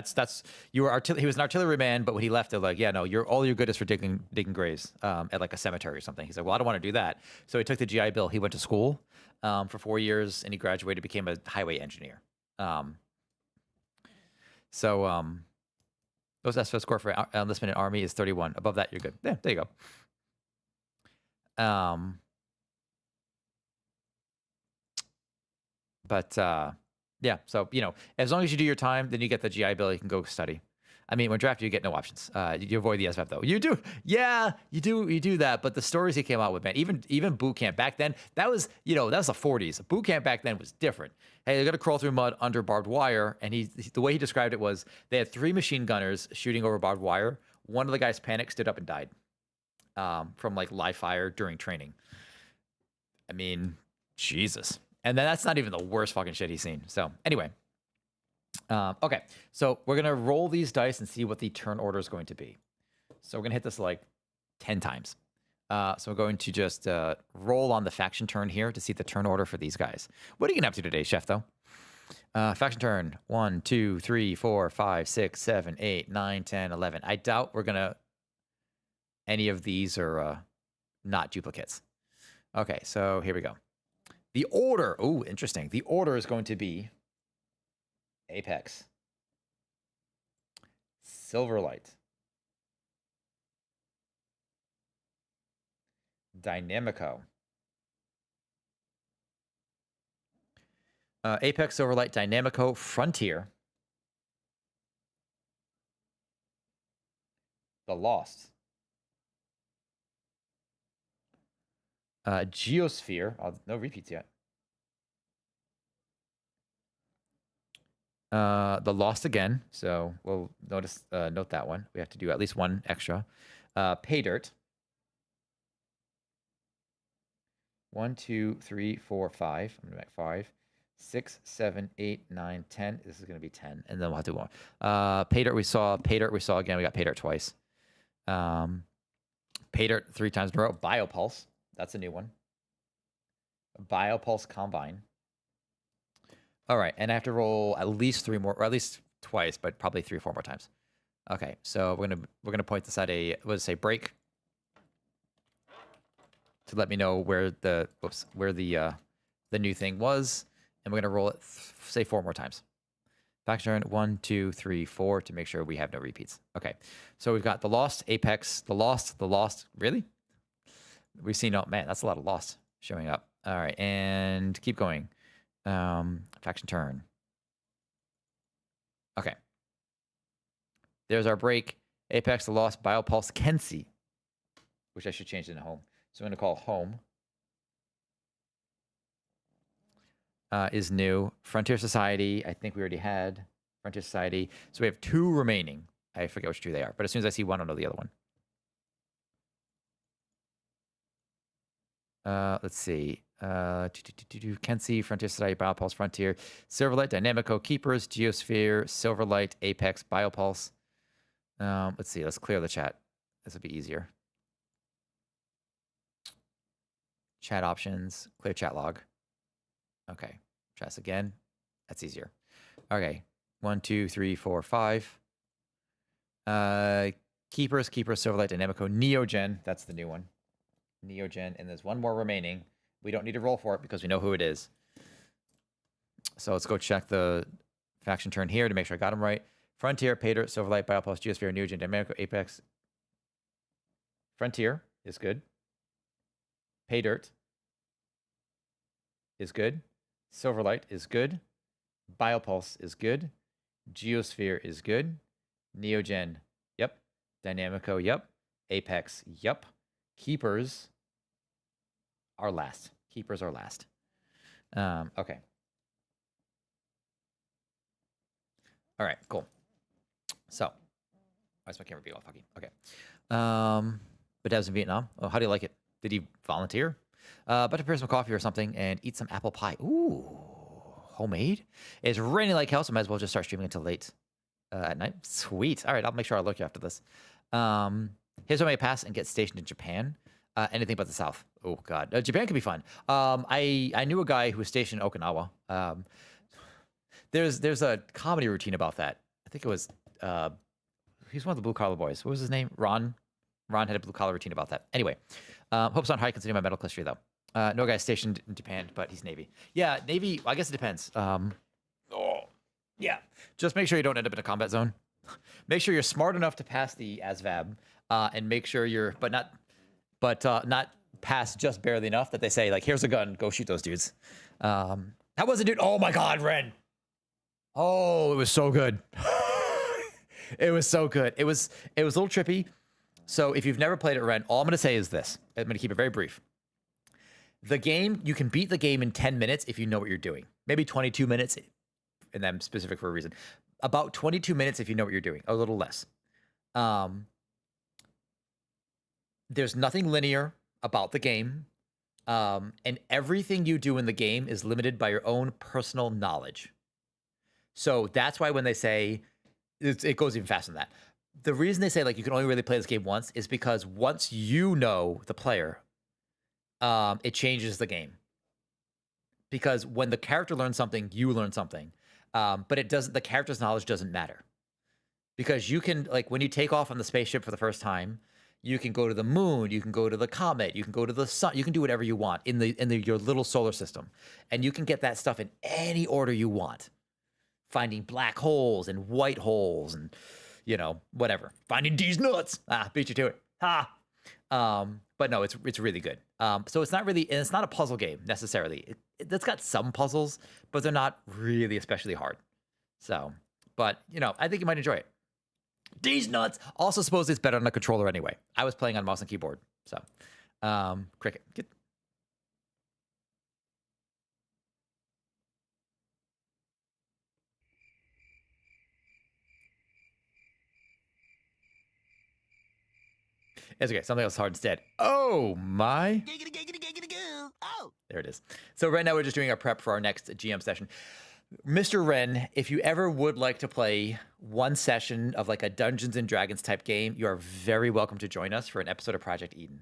he was an artilleryman, but when he left, they're like, yeah, no, all you're good is for digging graves at, like, a cemetery or something. He's like, well, I don't want to do that. So he took the GI Bill. He went to school for 4 years, and he graduated, became a highway engineer. Those SFO score for enlistment in Army is 31. Above that, you're good. Yeah, there you go. Yeah, so, as long as you do your time, then you get the GI Bill, you can go study. I mean, when drafted, you get no options. You avoid the SFF, though. You do. Yeah, you do that. But the stories he came out with, man, even boot camp back then, that was the 40s. Boot camp back then was different. Hey, they're going to crawl through mud under barbed wire. And the way he described it was they had 3 machine gunners shooting over barbed wire. One of the guys panicked, stood up, and died from, like, live fire during training. I mean, Jesus. And then that's not even the worst fucking shit he's seen. So anyway, okay. So we're going to roll these dice and see what the turn order is going to be. So we're going to hit this like 10 times. So we're going to just roll on the faction turn here to see the turn order for these guys. What are you going to have to today, Chef, though? Faction turn 1, 2, 3, 4, 5, 6, 7, 8, 9, 10, 11. I doubt we're going to, any of these are not duplicates. Okay, so here we go. The order. Oh, interesting. The order is going to be Apex, Silverlight, Dynamico. Apex, Silverlight, Dynamico, Frontier, The Lost, Geosphere. Oh, no repeats yet. The Lost again. So we'll note that one. We have to do at least one extra. Pay Dirt. 1, 2, 3, 4, 5. I'm gonna make 5, 6, 7, 8, 9, 10. This is gonna be 10, and then we'll have to do one. Pay Dirt we saw. Pay Dirt we saw again. We got Pay Dirt twice. Pay Dirt 3 times in a row. Biopulse. That's a new one. Biopulse Combine. All right, and I have to roll at least 3 more, or at least twice, but probably 3 or 4 more times. Okay, so we're gonna point this at a break to let me know where the new thing was, and we're gonna roll it say 4 more times. Faction turn 1, 2, 3, 4 to make sure we have no repeats. Okay, so we've got the Lost, Apex, the Lost. Really? We've seen, oh man, that's a lot of Lost showing up. All right, and keep going. Faction turn. Okay. There's our break. Apex, the Lost, Biopulse, Kensi, which I should change into home. So I'm going to call home. Is new. Frontier Society, I think we already had. Frontier Society. So we have 2 remaining. I forget which 2 they are, but as soon as I see one, I'll know the other one. Let's see. Kensi, Frontier Society, Biopulse, Frontier, Silverlight, Dynamico, Keepers, Geosphere, Silverlight, Apex, Biopulse. Let's see. Let's clear the chat. This will be easier. Chat options, clear chat log. Okay. Try this again. That's easier. Okay. 1, 2, 3, 4, 5. Keepers, Silverlight, Dynamico, Neogen. That's the new one. Neogen, and there's 1 more remaining. We don't need to roll for it because we know who it is. So let's go check the faction turn here to make sure I got them right. Frontier, Pay Dirt, Silverlight, Biopulse, Geosphere, Neogen, Dynamico, Apex. Frontier is good. Pay Dirt is good. Silverlight is good. Biopulse is good. Geosphere is good. Neogen, yep. Dynamico, yep. Apex, yep. Keepers are last. Keepers are last. Okay. All right, cool. So, why is my camera being all fucky? Okay. But Dev's in Vietnam. Oh, how do you like it? Did he volunteer? But to prepare some coffee or something and eat some apple pie. Ooh, homemade? It's raining like hell, so might as well just start streaming until late at night. Sweet. All right, I'll make sure I look you after this. Here's how I pass and get stationed in Japan. Anything but the South. Oh God, Japan could be fun. I knew a guy who was stationed in Okinawa. There's a comedy routine about that. I think it was he's one of the blue collar boys. What was his name? Ron. Ron had a blue collar routine about that. Anyway, hope's on high considering my medical history though. No guy stationed in Japan, but he's Navy. Yeah, Navy. I guess it depends. Yeah. Just make sure you don't end up in a combat zone. Make sure you're smart enough to pass the ASVAB, and make sure you're, not pass just barely enough that they say like, here's a gun, go shoot those dudes. That was a dude. Oh my God, Ren. Oh, it was so good. It was so good. It was a little trippy. So if you've never played it, Ren, all I'm going to say is this. I'm going to keep it very brief. The game, you can beat the game in 10 minutes if you know what you're doing. Maybe 22 minutes, and I'm specific for a reason. About 22 minutes if you know what you're doing, a little less. There's nothing linear about the game, and everything you do in the game is limited by your own personal knowledge. So that's why when they say, it goes even faster than that. The reason they say like you can only really play this game once is because once you know the player, it changes the game. Because when the character learns something, you learn something. But it doesn't. The character's knowledge doesn't matter. Because you can, like, when you take off on the spaceship for the first time, You can go to the moon, you can go to the comet, you can go to the sun, you can do whatever you want in your little solar system. And you can get that stuff in any order you want. Finding black holes and white holes and, you know, whatever. Finding these nuts. Beat you to it. But no, it's really good. So it's not really, and it's not a puzzle game necessarily. It's got some puzzles, but they're not really especially hard. So, but you know, I think you might enjoy it. These nuts. Also, suppose it's better on a controller anyway. I was playing on mouse and keyboard. So, cricket. Get. It's okay. Something else hard instead. Oh my. Oh. There it is. So right now we're just doing our prep for our next GM session. Mr. Wren, if you ever would like to play one session of like a Dungeons and Dragons type game, you are very welcome to join us for an episode of Project Eden.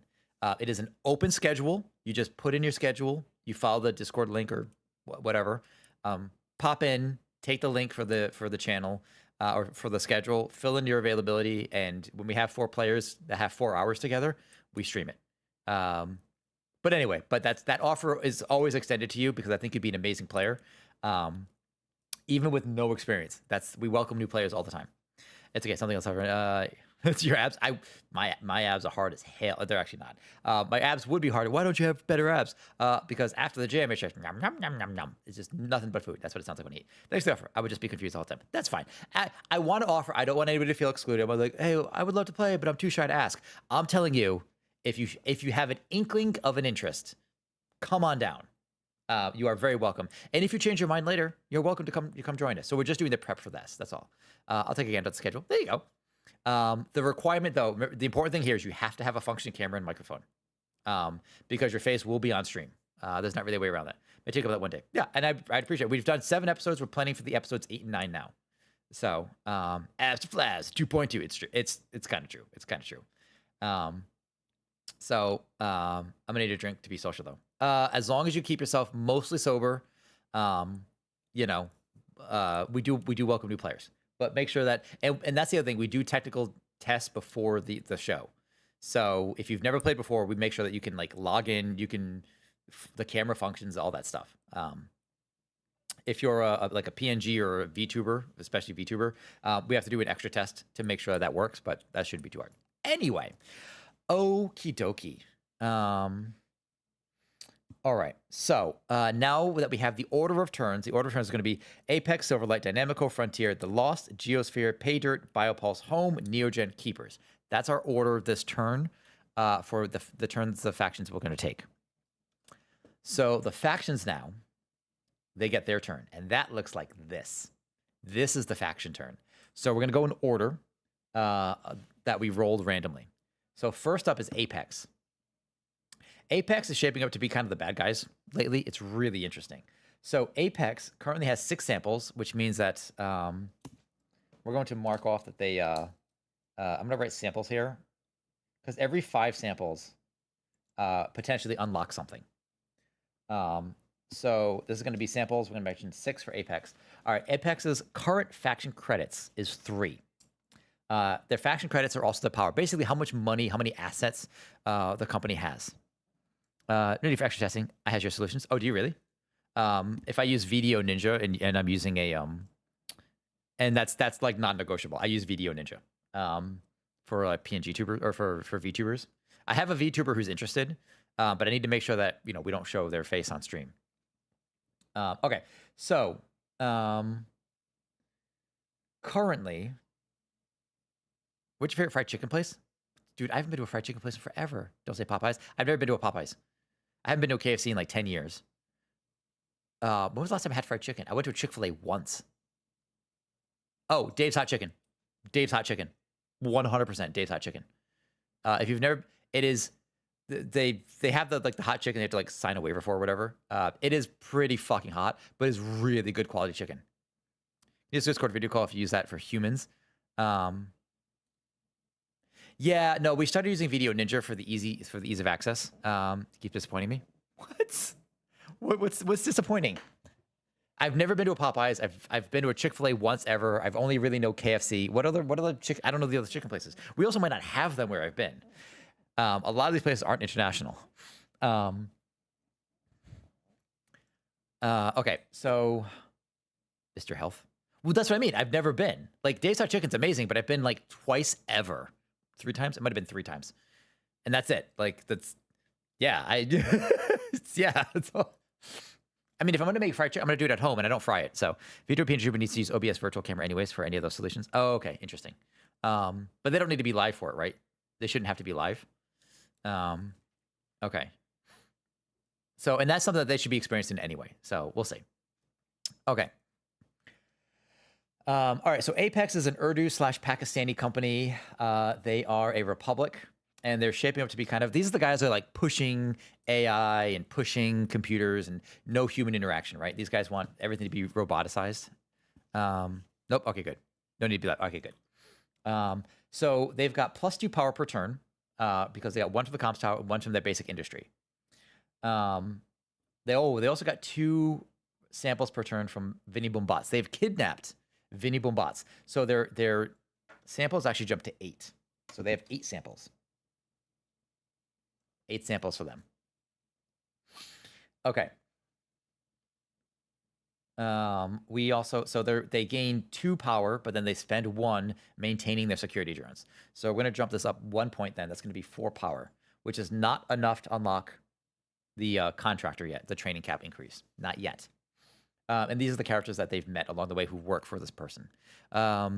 It is an open schedule. You just put in your schedule. You follow the Discord link or whatever. Pop in, take the link for the channel. Or for the schedule, fill in your availability, and when we have 4 players that have 4 hours together, we stream it. But anyway, that offer is always extended to you because I think you'd be an amazing player, even with no experience. We welcome new players all the time. It's okay. Something else. It's your abs. My abs are hard as hell. They're actually not. My abs would be harder. Why don't you have better abs? Because after the gym, it's just nom, nom, nom, nom, nom. It's just nothing but food. That's what it sounds like when I eat. Thanks for the offer. I would just be confused all the time. That's fine. I want to offer. I don't want anybody to feel excluded. I'm like, hey, I would love to play, but I'm too shy to ask. I'm telling you, if you have an inkling of an interest, come on down. You are very welcome. And if you change your mind later, you're welcome to come join us. So we're just doing the prep for this. That's all. I'll take a gander at the schedule. There you go. The requirement, though, the important thing here is you have to have a functioning camera and microphone, because your face will be on stream. There's not really a way around that. May take up that one day. Yeah, and I'd appreciate it. We've done 7 episodes. We're planning for the episodes 8 and 9 now. So, abs to Flaz 2.2. It's kind of true. It's kind of true. So I'm gonna need a drink to be social though. As long as you keep yourself mostly sober, you know, we do welcome new players. But make sure that, and that's the other thing, we do technical tests before the show. So if you've never played before, we make sure that you can like log in, the camera functions, all that stuff. If you're like a PNG or a VTuber, especially VTuber, we have to do an extra test to make sure that works, but that shouldn't be too hard. Anyway, okie dokie. All right, so now that we have the order of turns, the order of turns is going to be Apex, Silverlight, Dynamico, Frontier, The Lost, Geosphere, Paydirt, Biopulse, Home, Neogen, Keepers. That's our order this turn for the turns the factions we're going to take. So the factions now, they get their turn, and that looks like this. This is the faction turn. So we're going to go in order that we rolled randomly. So first up is Apex. Apex is shaping up to be kind of the bad guys lately. It's really interesting. So Apex currently has 6 samples, which means that we're going to mark off that they... I'm going to write samples here, because every 5 samples potentially unlock something. So this is going to be samples. We're going to mention 6 for Apex. All right, Apex's current faction credits is 3. Their faction credits are also the power. Basically, how much money, how many assets the company has. No need for extra testing. I have your solutions. Oh, do you really? If I use Video Ninja and I'm using a and that's like non-negotiable. I use Video Ninja for like PNG tuber or for VTubers. I have a VTuber who's interested, but I need to make sure that we don't show their face on stream. Okay, so currently, what's your favorite fried chicken place? Dude, I haven't been to a fried chicken place in forever. Don't say Popeyes. I've never been to a Popeyes. I haven't been to a KFC in like 10 years. When was the last time I had fried chicken? I went to a Chick-fil-A once. Oh, Dave's Hot Chicken. Dave's Hot Chicken. 100% Dave's Hot Chicken. If you've never, it is, they have the hot chicken they have to like sign a waiver for or whatever. It is pretty fucking hot, but it's really good quality chicken. Use Discord video call if you use that for humans. Yeah, no, we started using Video Ninja for the ease of access. Keep disappointing me. What? What's disappointing? I've never been to a Popeyes. I've been to a Chick-fil-A once ever. I've only really know KFC. What other chicken? I don't know the other chicken places. We also might not have them where I've been. A lot of these places aren't international. Okay, so Mr. Health. Well, that's what I mean. I've never been. Like Dave's Hot Chicken's amazing, but I've been like twice ever. 3 times? It might have been 3 times. And that's it. Like that's yeah, yeah, that's all. I mean, if I'm going to make fried chicken, I'm going to do it at home, and I don't fry it. So, Vito PNG needs to use OBS virtual camera anyways for any of those solutions. Oh, okay, interesting. But they don't need to be live for it, right? They shouldn't have to be live. Okay. So, and that's something that they should be experiencing anyway. So, we'll see. Okay. All right. So, Apex is an Urdu/Pakistani company. They are a republic. And they're shaping up to be kind of, these are the guys that are like pushing AI and pushing computers and no human interaction, right? These guys want everything to be roboticized. Nope. Okay, good. No need to be that. Okay, good. So they've got +2 power per turn because they got 1 from the comms tower, 1 from their basic industry. They also got 2 samples per turn from Vinny Boombots. They've kidnapped Vinny Boombots. So their samples actually jump to 8. So they have 8 samples. 8 samples for them. Okay. We also, so they gain 2 power, but then they spend 1 maintaining their security drones. So we're going to jump this up 1 point then. That's going to be 4 power, which is not enough to unlock the contractor yet, the training cap increase. Not yet. And these are the characters that they've met along the way who work for this person. I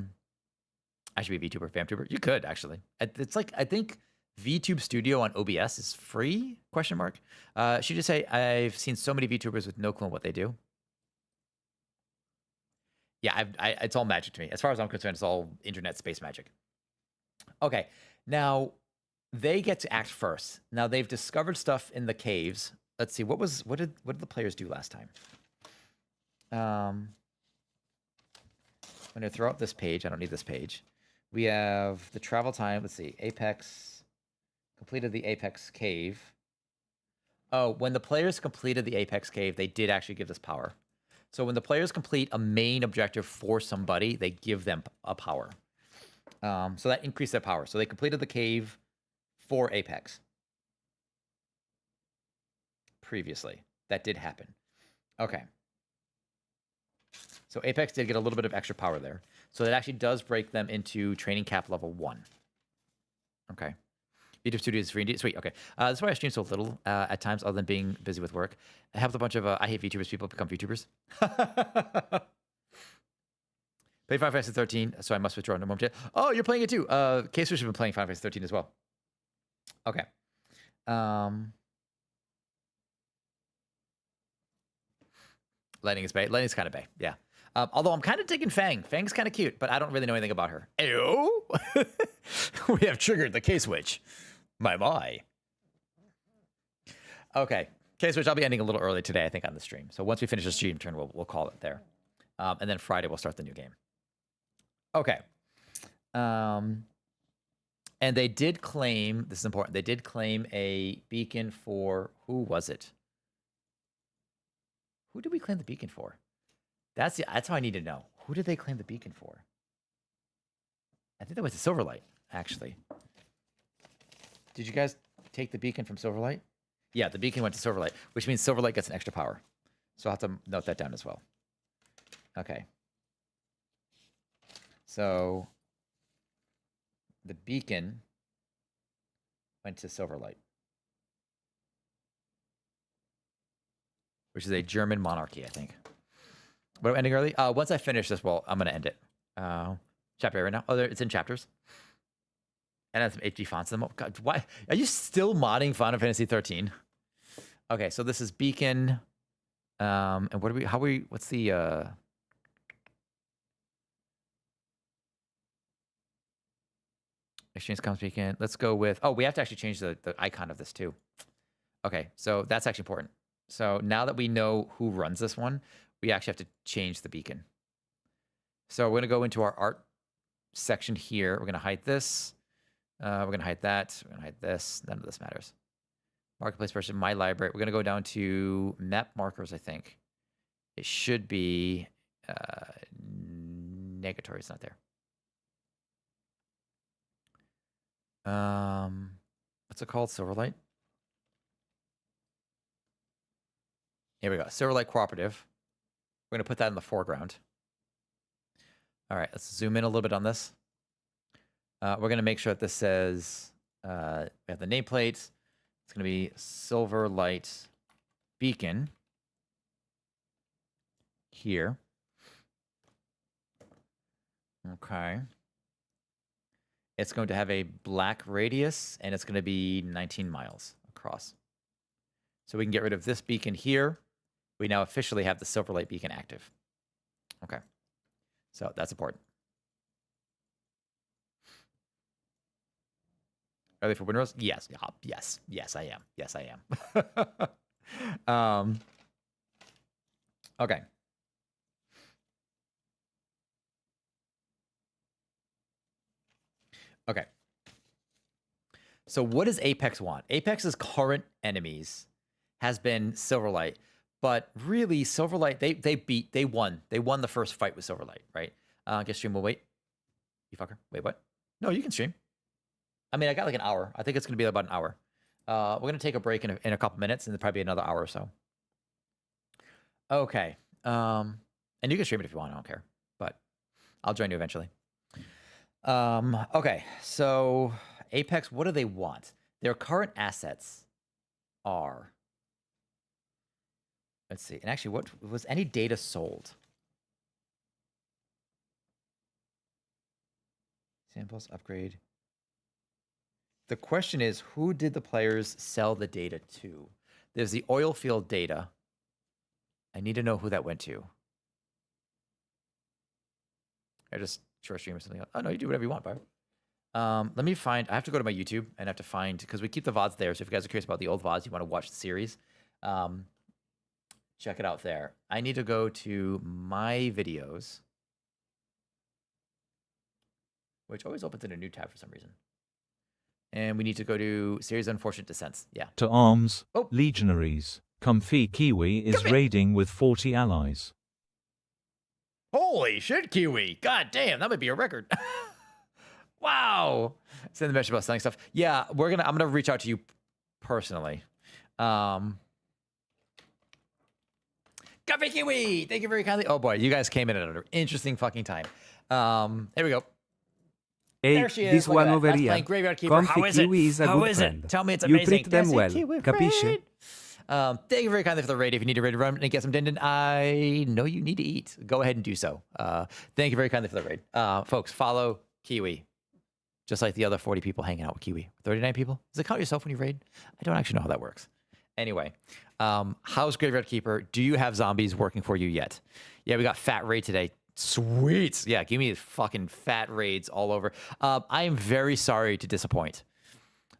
should be VTuber, FamTuber. You could, actually. It's like, I think VTube Studio on OBS is free? ? Should just say, I've seen so many VTubers with no clue on what they do. Yeah, it's all magic to me. As far as I'm concerned, it's all internet space magic. Okay, now they get to act first. Now they've discovered stuff in the caves. Let's see, what did the players do last time? I'm gonna throw out this page. I don't need this page. We have the travel time. Let's see, Apex. Completed the Apex cave. Oh, when the players completed the Apex cave, they did actually give this power. So when the players complete a main objective for somebody, they give them a power. So that increased their power. So they completed the cave for Apex. Previously. That did happen. Okay. So Apex did get a little bit of extra power there. So that actually does break them into training cap level 1. Okay. YouTube Studio is free indeed. Sweet. Okay. That's why I stream so little at times, other than being busy with work. I have a bunch of I hate VTubers people become VTubers. Play Final Fantasy 13, so I must withdraw in a moment. Oh, you're playing it too. K-Switch has been playing Final Fantasy 13 as well. Okay. Lightning is bae. Lightning's kind of bae. Yeah. Although I'm kind of digging Fang. Fang's kind of cute, but I don't really know anything about her. Ew. We have triggered the K-Switch. My. Okay. K-Switch, I'll be ending a little early today, I think, on the stream. So once we finish the stream turn, we'll call it there. And then Friday, we'll start the new game. Okay. And they did claim, this is important, they did claim a beacon for, who was it? Who did we claim the beacon for? That's how I need to know. Who did they claim the beacon for? I think that was the Silverlight, actually. Did you guys take the beacon from Silverlight? Yeah, the beacon went to Silverlight, which means Silverlight gets an extra power. So I'll have to note that down as well. Okay. So the beacon went to Silverlight, which is a German monarchy, I think. But I'm ending early. Once I finish this, well, I'm going to end it. Chapter right now. Oh, it's in chapters. And has some HD fonts in them. Oh, God, why are you still modding Final Fantasy 13? Okay, so this is Beacon. And what's the exchange comms beacon? Let's go with, we have to actually change the icon of this too. Okay, so that's actually important. So now that we know who runs this one, we actually have to change the beacon. So we're going to go into our art section here. We're going to hide this. We're going to hide that. We're going to hide this. None of this matters. Marketplace version, my library. We're going to go down to map markers, I think. It should be negatory. It's not there. What's it called? Silverlight. Here we go. Silverlight Cooperative. We're going to put that in the foreground. All right, let's zoom in a little bit on this. We're going to make sure that this says, we have the nameplate. It's going to be Silverlight Beacon here. Okay. It's going to have a black radius, and it's going to be 19 miles across. So we can get rid of this beacon here. We now officially have the Silverlight Beacon active. Okay. So that's important. Are they for windrows? Yes. Yes. Yes, I am. Yes, I am. Okay. Okay. So what does Apex want? Apex's current enemies has been Silverlight, but really Silverlight, they won. They won the first fight with Silverlight, right? Get stream will wait. You fucker. Wait, what? No, you can stream. I mean, I got like an hour. I think it's going to be about an hour. We're going to take a break in a couple minutes, and then probably another hour or so. Okay. And you can stream it if you want. I don't care. But I'll join you eventually. Okay. So Apex, what do they want? Their current assets are... Let's see. And actually, what was any data sold? Samples, upgrade. The question is, who did the players sell the data to? There's the oil field data. I need to know who that went to. I just short stream or something. Oh, no, you do whatever you want, Barb. Let me find... I have to go to my YouTube and have to find... Because we keep the VODs there, so if you guys are curious about the old VODs, you want to watch the series, check it out there. I need to go to my videos, which always opens in a new tab for some reason. And we need to go to Series of Unfortunate Descents. Yeah. To arms, legionaries. Comfy Kiwi is raiding with 40 allies. Holy shit, Kiwi. God damn, that might be a record. Wow. Send the message about selling stuff. Yeah, I'm gonna reach out to you personally. Comfy Kiwi, thank you very kindly. Oh boy, you guys came in at an interesting fucking time. Here we go. Hey, there she is. this Look one at that. over That's here. playing Graveyard Keeper. How is it? Kiwi is a How good is friend. it? Tell me it's You amazing. treat them Yes, well. Kiwi, Capisce? great. Thank you very kindly for the raid. If you need to raid run and get some din, I know you need to eat. Go ahead and do so. Thank you very kindly for the raid. Folks, follow Kiwi. Just like the other 40 people hanging out with Kiwi. 39 people? Does it count yourself when you raid? I don't actually know how that works. Anyway, how's Graveyard Keeper? Do you have zombies working for you yet? Yeah, we got fat raid today. Sweet. Yeah, give me fucking fat raids all over. I am very sorry to disappoint.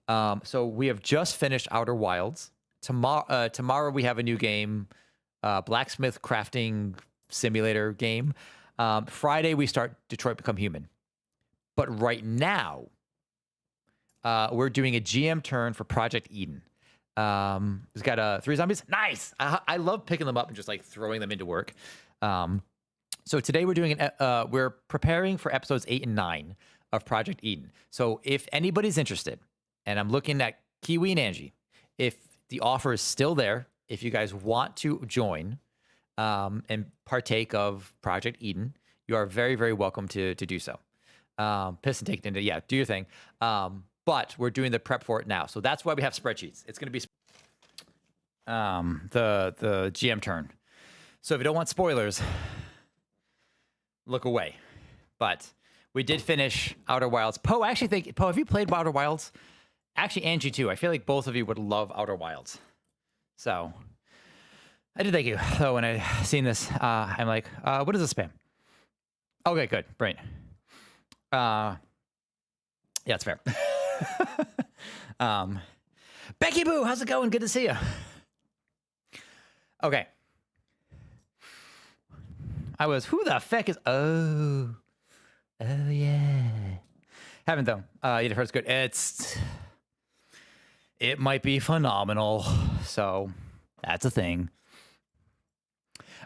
So we have just finished Outer Wilds. Tomorrow we have a new game, blacksmith crafting simulator game. Friday we start Detroit Become Human. But right now, we're doing a GM turn for Project Eden. It's got 3 zombies. Nice. I love picking them up and just like throwing them into work. So today we're doing we're preparing for episodes 8 and 9 of Project Eden. So if anybody's interested, and I'm looking at Kiwi and Angie, if the offer is still there, if you guys want to join and partake of Project Eden, you are very, very welcome to do so. Piss and take it into, yeah, do your thing. But we're doing the prep for it now. So that's why we have spreadsheets. It's going to be the GM turn. So if you don't want spoilers, look away. But we did finish Outer Wilds. Poe, I actually think, Poe, have you played Outer Wilds? Actually, Angie too. I feel like both of you would love Outer Wilds. So I did thank you. So when I seen this, I'm like, what is this spam? Okay, good. Brilliant. Yeah, it's fair. Becky Boo, how's it going? Good to see you. Okay. Who the feck is, oh yeah. Haven't though. You heard it's good. It might be phenomenal. So that's a thing.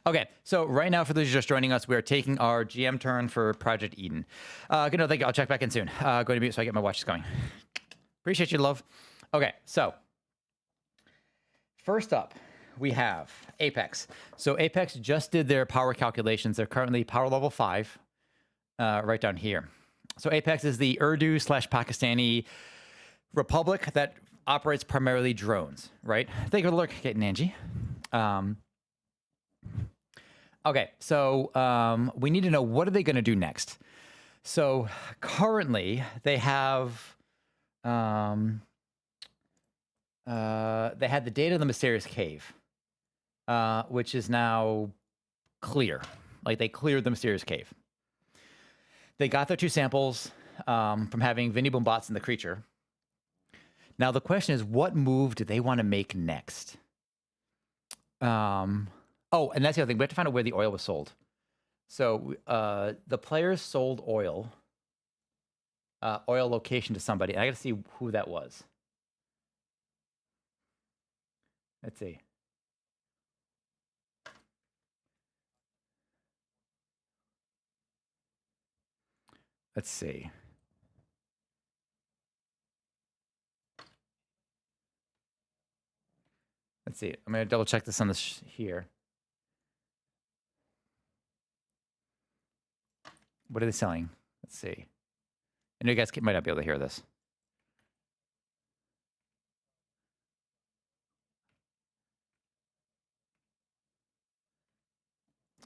Okay, so right now, for those just joining us, we are taking our GM turn for Project Eden. Good night, thank you. I'll check back in soon. Going to mute so I get my watches going. Appreciate you, love. Okay, so first up, we have Apex. So Apex just did their power calculations. They're currently power level 5, right down here. So Apex is the Urdu/Pakistani republic that operates primarily drones, right? Thank you for the lurk, Kate and Angie. Okay, so we need to know, what are they going to do next? So currently they have they had the data in the mysterious cave, which is now clear. Like, they cleared the mysterious cave. They got their 2 samples from having Vinny Boombots in the creature. Now the question is, what move do they want to make next? Oh, and that's the other thing. We have to find out where the oil was sold. So the players sold oil location to somebody. And I got to see who that was. Let's see. Let's see. Let's see. I'm going to double check this on this here. What are they selling? Let's see. I know you guys might not be able to hear this.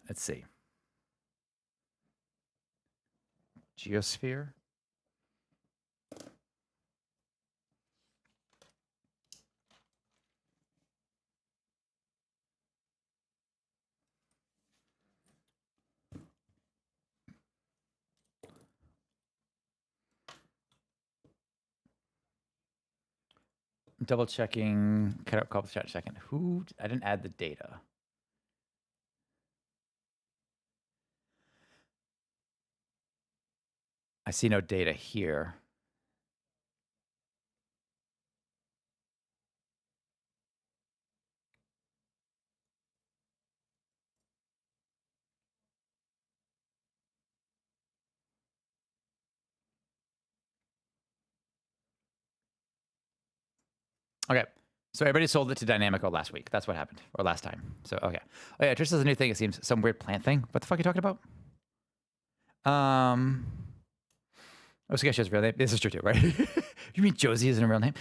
Let's see. Geosphere. Double checking. Cut out call chat a second. Who? I didn't add the data. I see no data here. Okay. So everybody sold it to Dynamico last week. That's what happened. Or last time. So, okay. Oh, yeah. Trish does a new thing. It seems some weird plant thing. What the fuck are you talking about? Oh, so I guess she has a real name. This is true too, right? You mean Josie isn't a real name?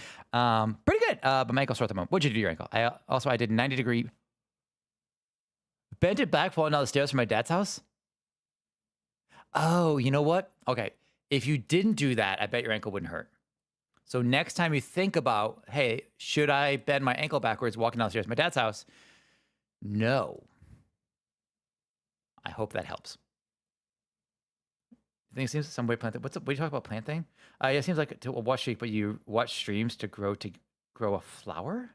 Pretty good. But my ankle's sore at the moment. What'd you do to your ankle? I did 90-degree. Bent it back falling down the stairs from my dad's house. Oh, you know what? Okay. If you didn't do that, I bet your ankle wouldn't hurt. So next time you think about, hey, should I bend my ankle backwards walking downstairs to my dad's house? No. I hope that helps. I think it seems some way plant. What do you talk about plant thing? Yeah, it seems like to watch sheep, but you watch streams to grow a flower.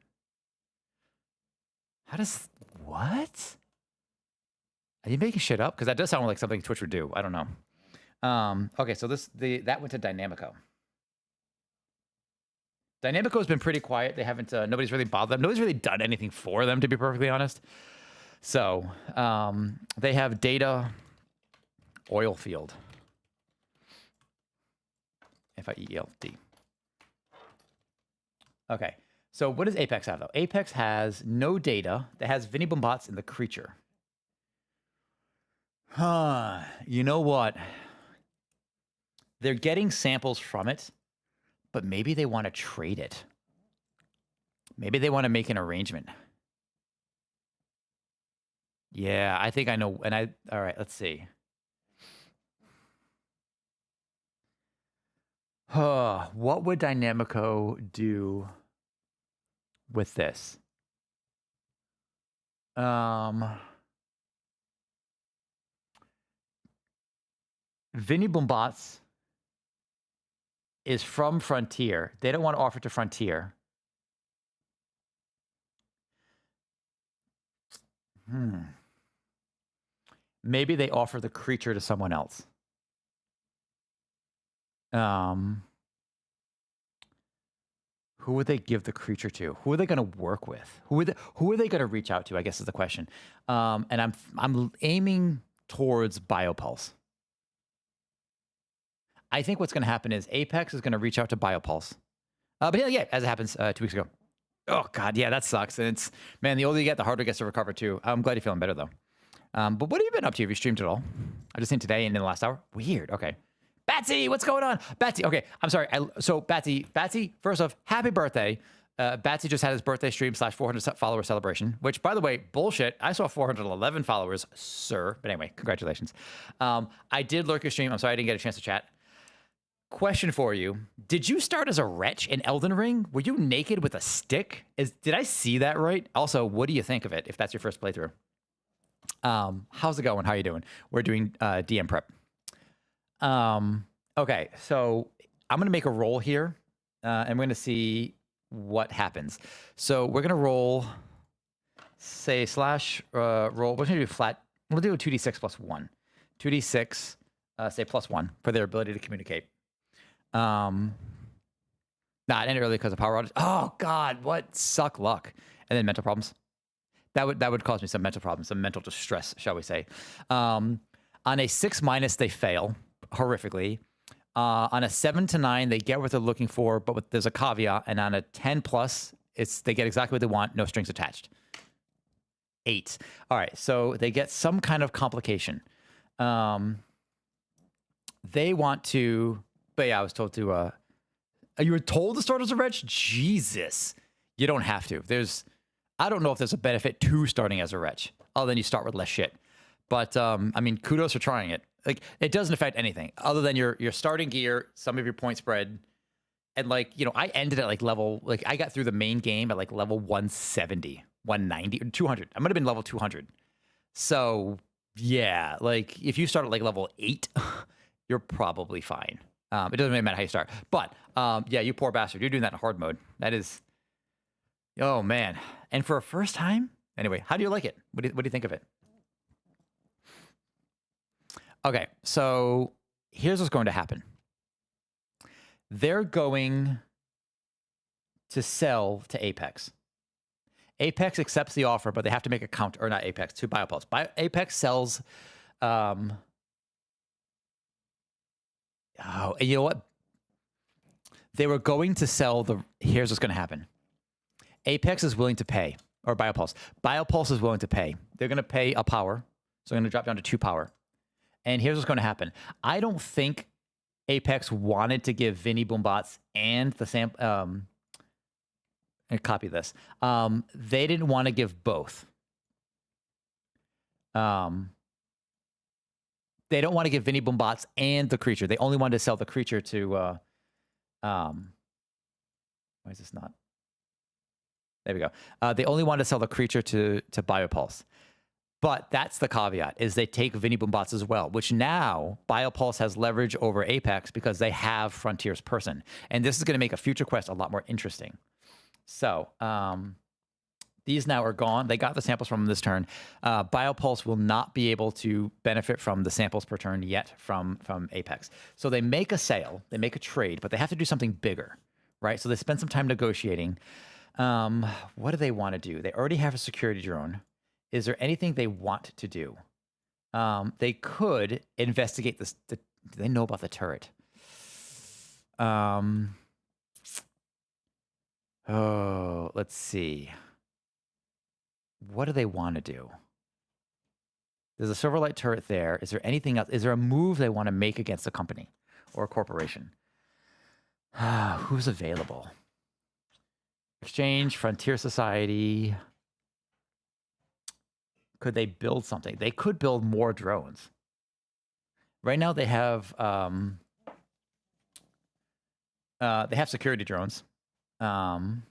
How does what? Are you making shit up? Because that does sound like something Twitch would do. I don't know. Okay, so that went to Dynamico. Dynamico has been pretty quiet. They haven't. Nobody's really bothered them. Nobody's really done anything for them, to be perfectly honest. So they have data oil field. FIELD. Okay. So what does Apex have though? Apex has no data. That has Vinny Boombots in the creature. You know what? They're getting samples from it, but maybe they want to trade it. Maybe they want to make an arrangement. Yeah, I think I know. All right, let's see. What would Dynamico do with this? Vinny Boombots is from Frontier. They don't want to offer to Frontier. Maybe they offer the creature to someone else. Who would they give the creature to? Who are they going to work with? Who are they going to reach out to? I guess is the question. And I'm aiming towards Biopulse. I think what's going to happen is Apex is going to reach out to Biopulse. But yeah, as it happens 2 weeks ago. Oh God, yeah, that sucks. And it's, man, the older you get, the harder it gets to recover too. I'm glad you're feeling better though. But what have you been up to? Have you streamed at all? I just seen today and in the last hour. Weird. Okay. Batsy, what's going on? Batsy, okay, I'm sorry. So Batsy, first off, happy birthday. Batsy just had his birthday stream / 400 follower celebration, which, by the way, bullshit. I saw 411 followers, sir. But anyway, congratulations. I did lurk your stream. I'm sorry I didn't get a chance to chat. Question for you. Did you start as a wretch in Elden Ring? Were you naked with a stick? Did I see that right? Also, what do you think of it if that's your first playthrough? How's it going? How you doing? We're doing DM prep. Okay, so I'm going to make a roll here, and we're going to see what happens. So we're going to roll, say, roll. We're going to do flat. We'll do a 2d6 plus 1. 2d6, say, plus 1 for their ability to communicate. Nah, it ended early because of power outage. Oh, God, what suck luck. And then mental problems. That would cause me some mental problems, some mental distress, shall we say. On a 6- they fail horrifically. On a 7 to 9, they get what they're looking for, but there's a caveat. And on a 10+, they get exactly what they want, no strings attached. 8. All right, so they get some kind of complication. They want to, but yeah, I was told to. You were told to start as a wretch? Jesus, you don't have to. I don't know if there's a benefit to starting as a wretch, other than you start with less shit. But I mean, kudos for trying it. Like, it doesn't affect anything other than your starting gear, some of your point spread, and I ended at I got through the main game at level 170, 190, 200. I might have been level 200. So yeah, if you start at level 8, you're probably fine. It doesn't really matter how you start. But yeah, you poor bastard, you're doing that in hard mode. That is, oh man. And for a first time, anyway, how do you like it? What do you think of it? Okay, so here's what's going to happen. They're going to sell to Apex. Apex accepts the offer, but they have to make a count, or not Apex, to Biopulse. Apex sells. Oh, and you know what? They were going to sell here's what's going to happen. Apex is willing to pay, or Biopulse. Biopulse is willing to pay. They're going to pay a power, so they're going to drop down to 2 power. And here's what's going to happen. I don't think Apex wanted to give Vinny Boombots and the and copy this. They didn't want to give both. They don't want to give Vinny Boombots and the creature. They only wanted to sell the creature to. Why is this not? There we go. They only wanted to sell the creature to Biopulse. But that's the caveat, is they take Vinny Boombots as well, which now Biopulse has leverage over Apex because they have Frontier's person. And this is going to make a future quest a lot more interesting. So these now are gone. They got the samples from this turn. Biopulse will not be able to benefit from the samples per turn yet from Apex. So they make a sale, they make a trade, but they have to do something bigger, right? So they spend some time negotiating. What do they want to do? They already have a security drone. Is there anything they want to do? They could investigate this. Do they know about the turret? Oh, let's see. What do they want to do? There's a Silverlight turret there. Is there anything else? Is there a move they want to make against a company or a corporation? Who's available? Exchange, Frontier Society. Could they build something? They could build more drones. Right now they have security drones. You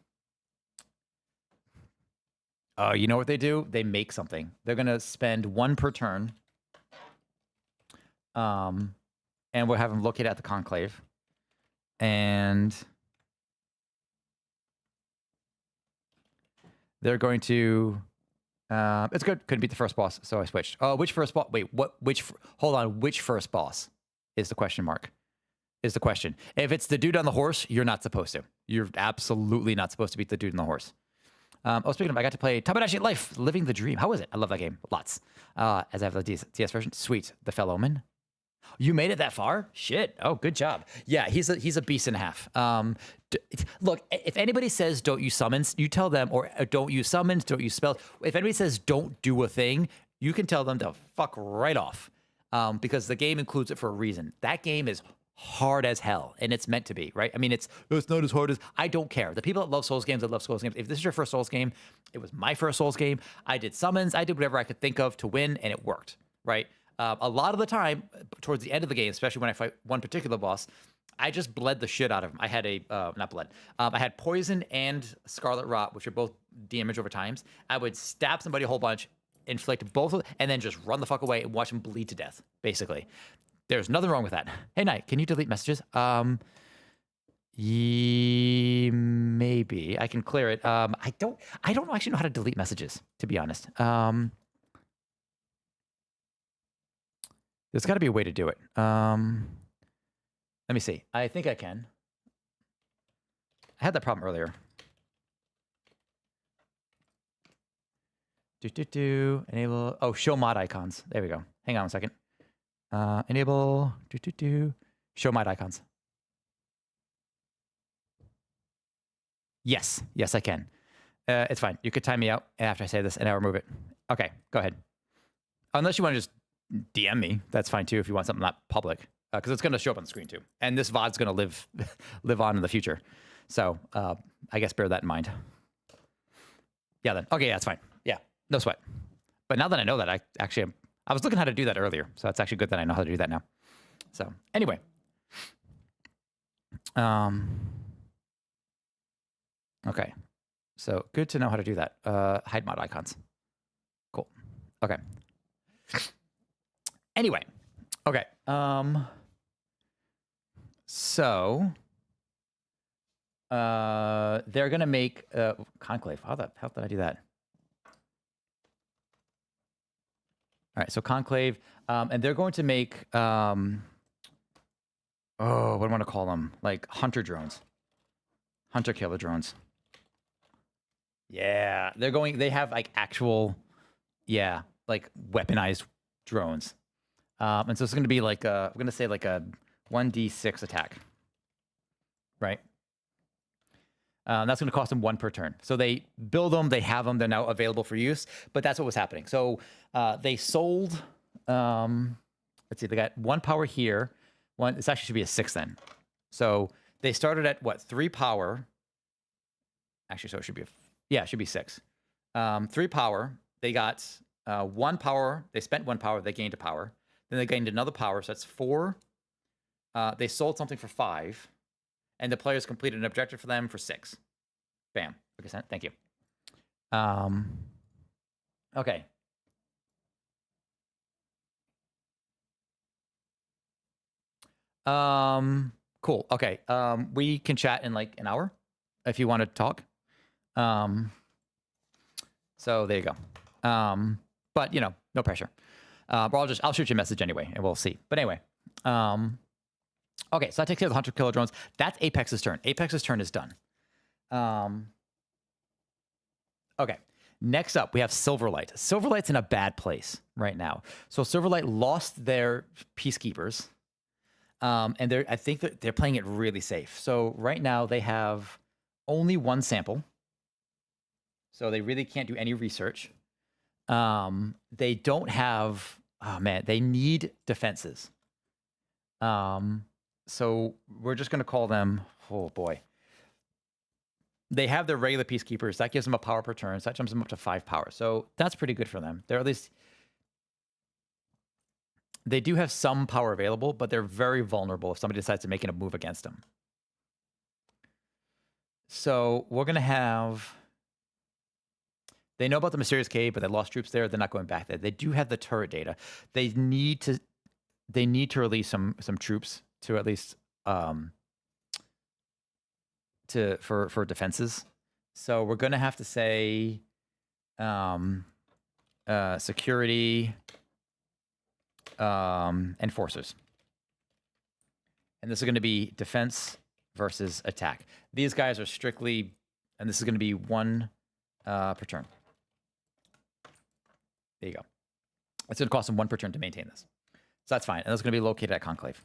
know what they do? They make something. They're gonna spend 1 per turn. And we'll have them locate at the Conclave. And they're going to it's good. Couldn't beat the first boss, so I switched. Oh, which first boss? Wait, what? Hold on. Which first boss is the question mark? is the question. If it's the dude on the horse, you're not supposed to. You're absolutely not supposed to beat the dude on the horse. Speaking of, I got to play Tabadashi Life, Living the Dream. How was it? I love that game. Lots. As I have the DS version. Sweet. The Fellowman. You made it that far? Shit. Oh, good job. Yeah, he's a beast and a half. Look, if anybody says don't use summons, you tell them, or don't use summons, don't use spells. If anybody says don't do a thing, you can tell them to fuck right off, because the game includes it for a reason. That game is hard as hell, and it's meant to be, right? I mean, it's not as hard as, I don't care. The people that love Souls games, that love Souls games, if this is your first Souls game, it was my first Souls game. I did summons, I did whatever I could think of to win, and it worked, right? A lot of the time, towards the end of the game, especially when I fight one particular boss, I just bled the shit out of him. I had not bled. I had poison and scarlet rot, which are both damage over times. I would stab somebody a whole bunch, inflict both of them, and then just run the fuck away and watch them bleed to death, basically. There's nothing wrong with that. Hey, Knight, can you delete messages? Maybe. I can clear it. I don't actually know how to delete messages, to be honest. There's got to be a way to do it. Let me see. I think I can. I had that problem earlier. Enable. Oh, show mod icons. There we go. Hang on a second. Enable. Show mod icons. Yes. Yes, I can. It's fine. You could time me out after I say this and I'll remove it. Okay, go ahead. Unless you want to just DM me, that's fine too if you want something not public, because it's going to show up on the screen too, and this VOD's going to live on in the future. So I guess bear that in mind. Yeah, then okay, yeah, that's fine. Yeah, no sweat. But now that I know that, I was looking how to do that earlier, so it's actually good that I know how to do that now. So anyway, okay, so good to know how to do that. Hide mod icons. Cool. Okay. Anyway, okay. So they're gonna make conclave. How did I do that? All right, so conclave, and they're going to make what do I want to call them? Like hunter drones, hunter killer drones. Yeah, they have like actual, yeah, like weaponized drones. And so it's going to be like I'm going to say like a 1d6 attack, right? That's going to cost them 1 per turn. So they build them, they have them, they're now available for use. But that's what was happening. So they sold. Let's see, they got 1 power here. This actually should be a 6 then. So they started at what, 3 power? Actually, so it should be it should be 6. 3 power. They got 1 power. They spent 1 power. They gained a power. Then they gained another power, so that's 4. They sold something for 5, and the players completed an objective for them for 6. Bam. Okay, thank you. Okay. Cool. Okay. We can chat in like an hour if you want to talk. So there you go. But you know, no pressure. Or I'll shoot you a message anyway, and we'll see. But anyway, okay, so that takes care of the hunter killer drones. That's Apex's turn. Apex's turn is done. Okay, next up we have Silverlight. Silverlight's in a bad place right now. So Silverlight lost their peacekeepers, and I think that they're playing it really safe. So right now they have only 1 sample, so they really can't do any research. They don't have. Oh man, they need defenses. So we're just gonna call them. Oh boy. They have their regular peacekeepers. That gives them a power per turn. So that jumps them up to 5 power. So that's pretty good for them. They're at least. They do have some power available, but they're very vulnerable if somebody decides to make a move against them. So we're gonna have. They know about the mysterious cave, but they lost troops there. They're not going back there. They do have the turret data. They need to release some troops to at least for defenses. So we're gonna have to say security enforcers. And this is going to be defense versus attack. These guys are strictly, and this is going to be 1 per turn. There you go. It's going to cost them 1 per turn to maintain this. So that's fine. And that's going to be located at Conclave.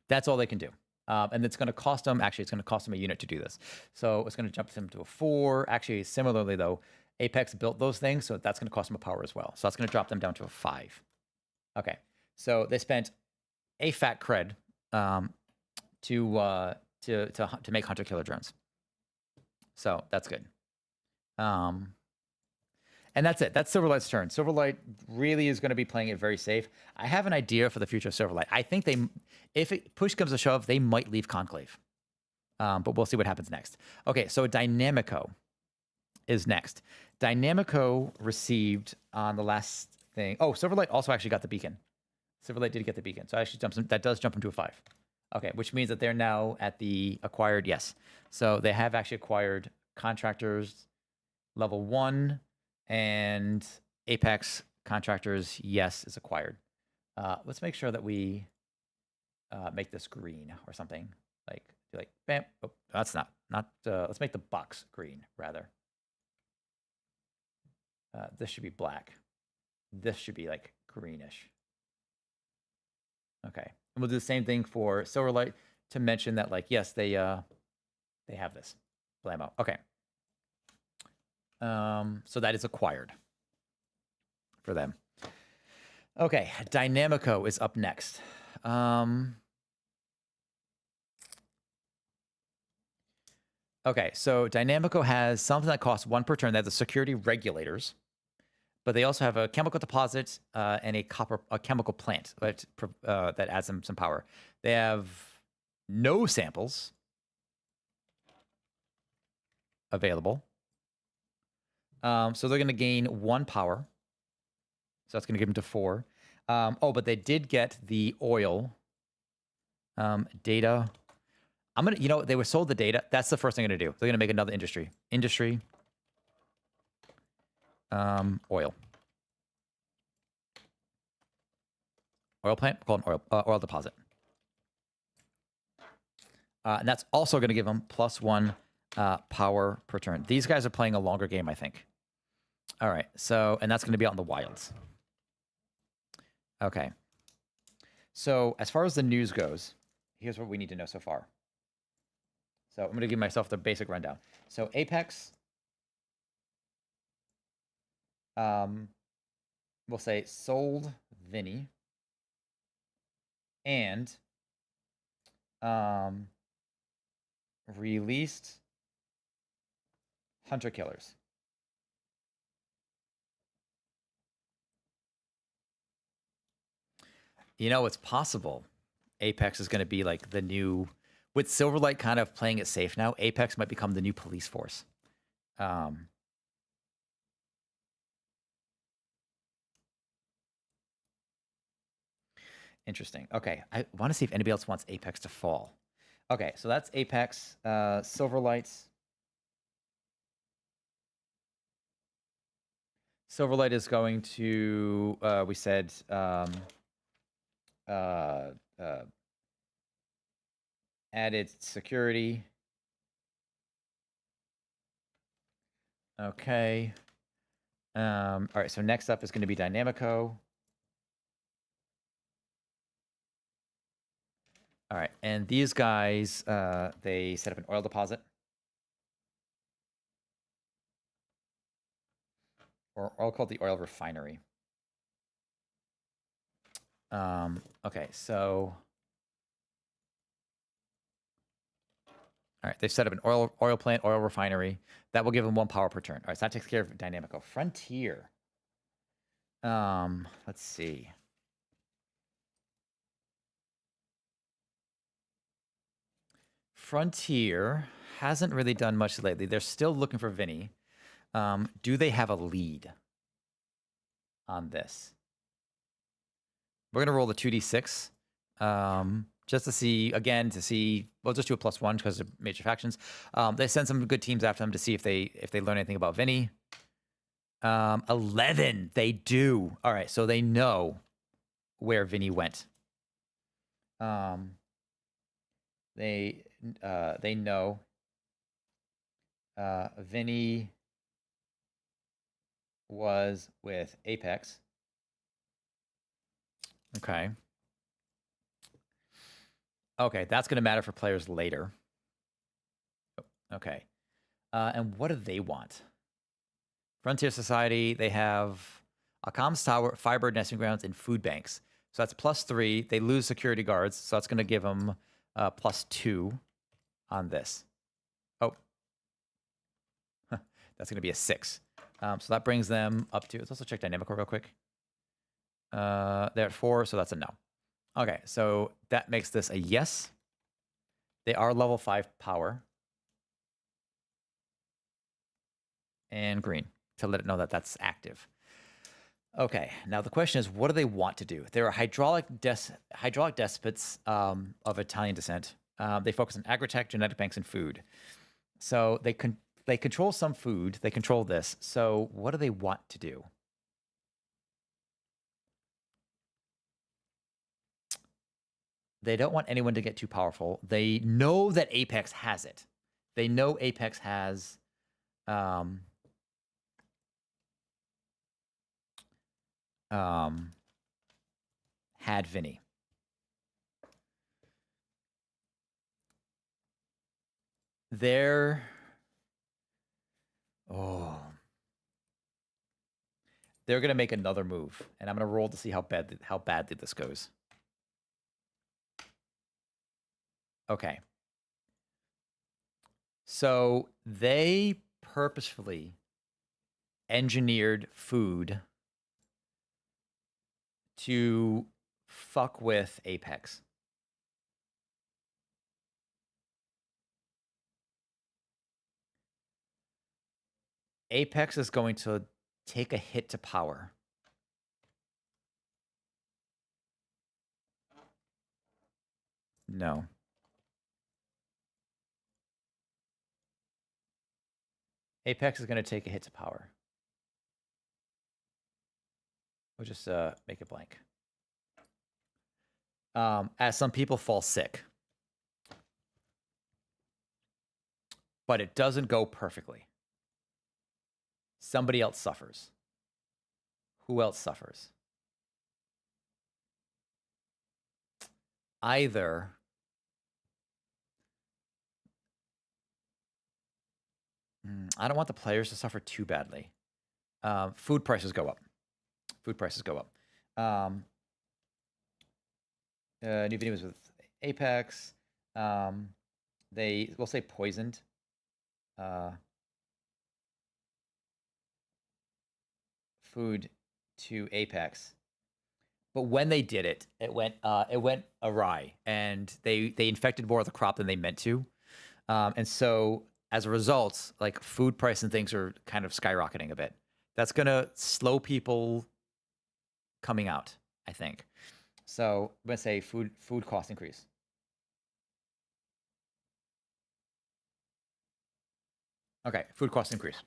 That's all they can do. And it's going to cost them, actually, it's going to cost them a unit to do this. So it's going to jump them to a 4. Actually, similarly, though, Apex built those things, so that's going to cost them a power as well. So that's going to drop them down to a 5. Okay. So they spent a fat cred to make hunter-killer drones. So that's good. And that's it. That's Silverlight's turn. Silverlight really is going to be playing it very safe. I have an idea for the future of Silverlight. I think if push comes to shove, they might leave Conclave. But we'll see what happens next. Okay, so Dynamico is next. Dynamico received on the last thing. Oh, Silverlight also actually got the beacon. Silverlight did get the beacon. So actually that does jump into a 5. Okay, which means that they're now at the acquired, yes. So they have actually acquired contractors level 1. And Apex contractors, yes, is acquired. Let's make sure that we make this green or something. Like bam. Oh, that's not. Let's make the box green rather. This should be black. This should be like greenish. Okay, and we'll do the same thing for Silverlight to mention that, like, yes, they have this. Blammo. Okay. So that is acquired for them. Okay, Dynamico is up next. Okay, so Dynamico has something that costs 1 per turn. They have the security regulators, but they also have a chemical deposit and a chemical plant that adds them some power. They have no samples available. So they're going to gain 1 power. So that's going to give them to 4. But they did get the oil data. I'm going to, they were sold the data. That's the first thing they're going to do. They're going to make another industry. Industry. Oil. Oil plant, called an oil deposit. And that's also going to give them +1 power per turn. These guys are playing a longer game, I think. All right, so, and that's going to be out in the wilds. Okay. So as far as the news goes, here's what we need to know so far. So I'm going to give myself the basic rundown. So Apex, we'll say sold Vinny and released hunter killers. It's possible Apex is going to be like the new, with Silverlight kind of playing it safe now, Apex might become the new police force. Interesting. Okay, I want to see if anybody else wants Apex to fall. Okay, so that's Apex. Silverlight. Silverlight is going to, we said, added security. Okay. All right, so next up is going to be Dynamico. All right, and these guys, they set up an oil deposit. Or I'll call it the oil refinery. Okay, so... All right, they've set up an oil plant, oil refinery. That will give them 1 power per turn. All right, so that takes care of Dynamico. Frontier. Let's see. Frontier hasn't really done much lately. They're still looking for Vinny. Do they have a lead on this? We're going to roll the 2d6. Just to see, again, we'll just do a +1 because of major factions. They send some good teams after them to see if they learn anything about Vinny. 11, they do. All right, so they know where Vinny went. They know Vinny was with Apex. Okay. Okay, that's going to matter for players later. Okay. And what do they want? Frontier Society, they have a comms tower, fiber nesting grounds, and food banks. So that's +3. They lose security guards, so that's going to give them +2 on this. Oh. That's going to be a 6. So that brings them up to... Let's also check Dynamical real quick. They're at 4, so that's a no. Okay, so that makes this a yes. They are level 5 power. And green to let it know that that's active. Okay, now the question is, what do they want to do? They're hydraulic despots of Italian descent. They focus on agritech, genetic banks, and food. So they control some food. They control this. So what do they want to do? They don't want anyone to get too powerful. They know that Apex has it. They know Apex has... had Vinny. They're gonna make another move, and I'm gonna roll to see how badly this goes. Okay. So they purposefully engineered food to fuck with Apex. Apex is going to take a hit to power. No. Apex is going to take a hit to power. We'll just make it blank. As some people fall sick. But it doesn't go perfectly. Somebody else suffers. Who else suffers? Either I don't want the players to suffer too badly. Food prices go up. Food prices go up. New videos with Apex. They will say poisoned. Food to Apex. But when they did it, it went awry, and they infected more of the crop than they meant to, and so as a result, like food price and things are kind of skyrocketing a bit. That's gonna slow people coming out, I think. So I'm gonna say food cost increase. Okay, food cost increase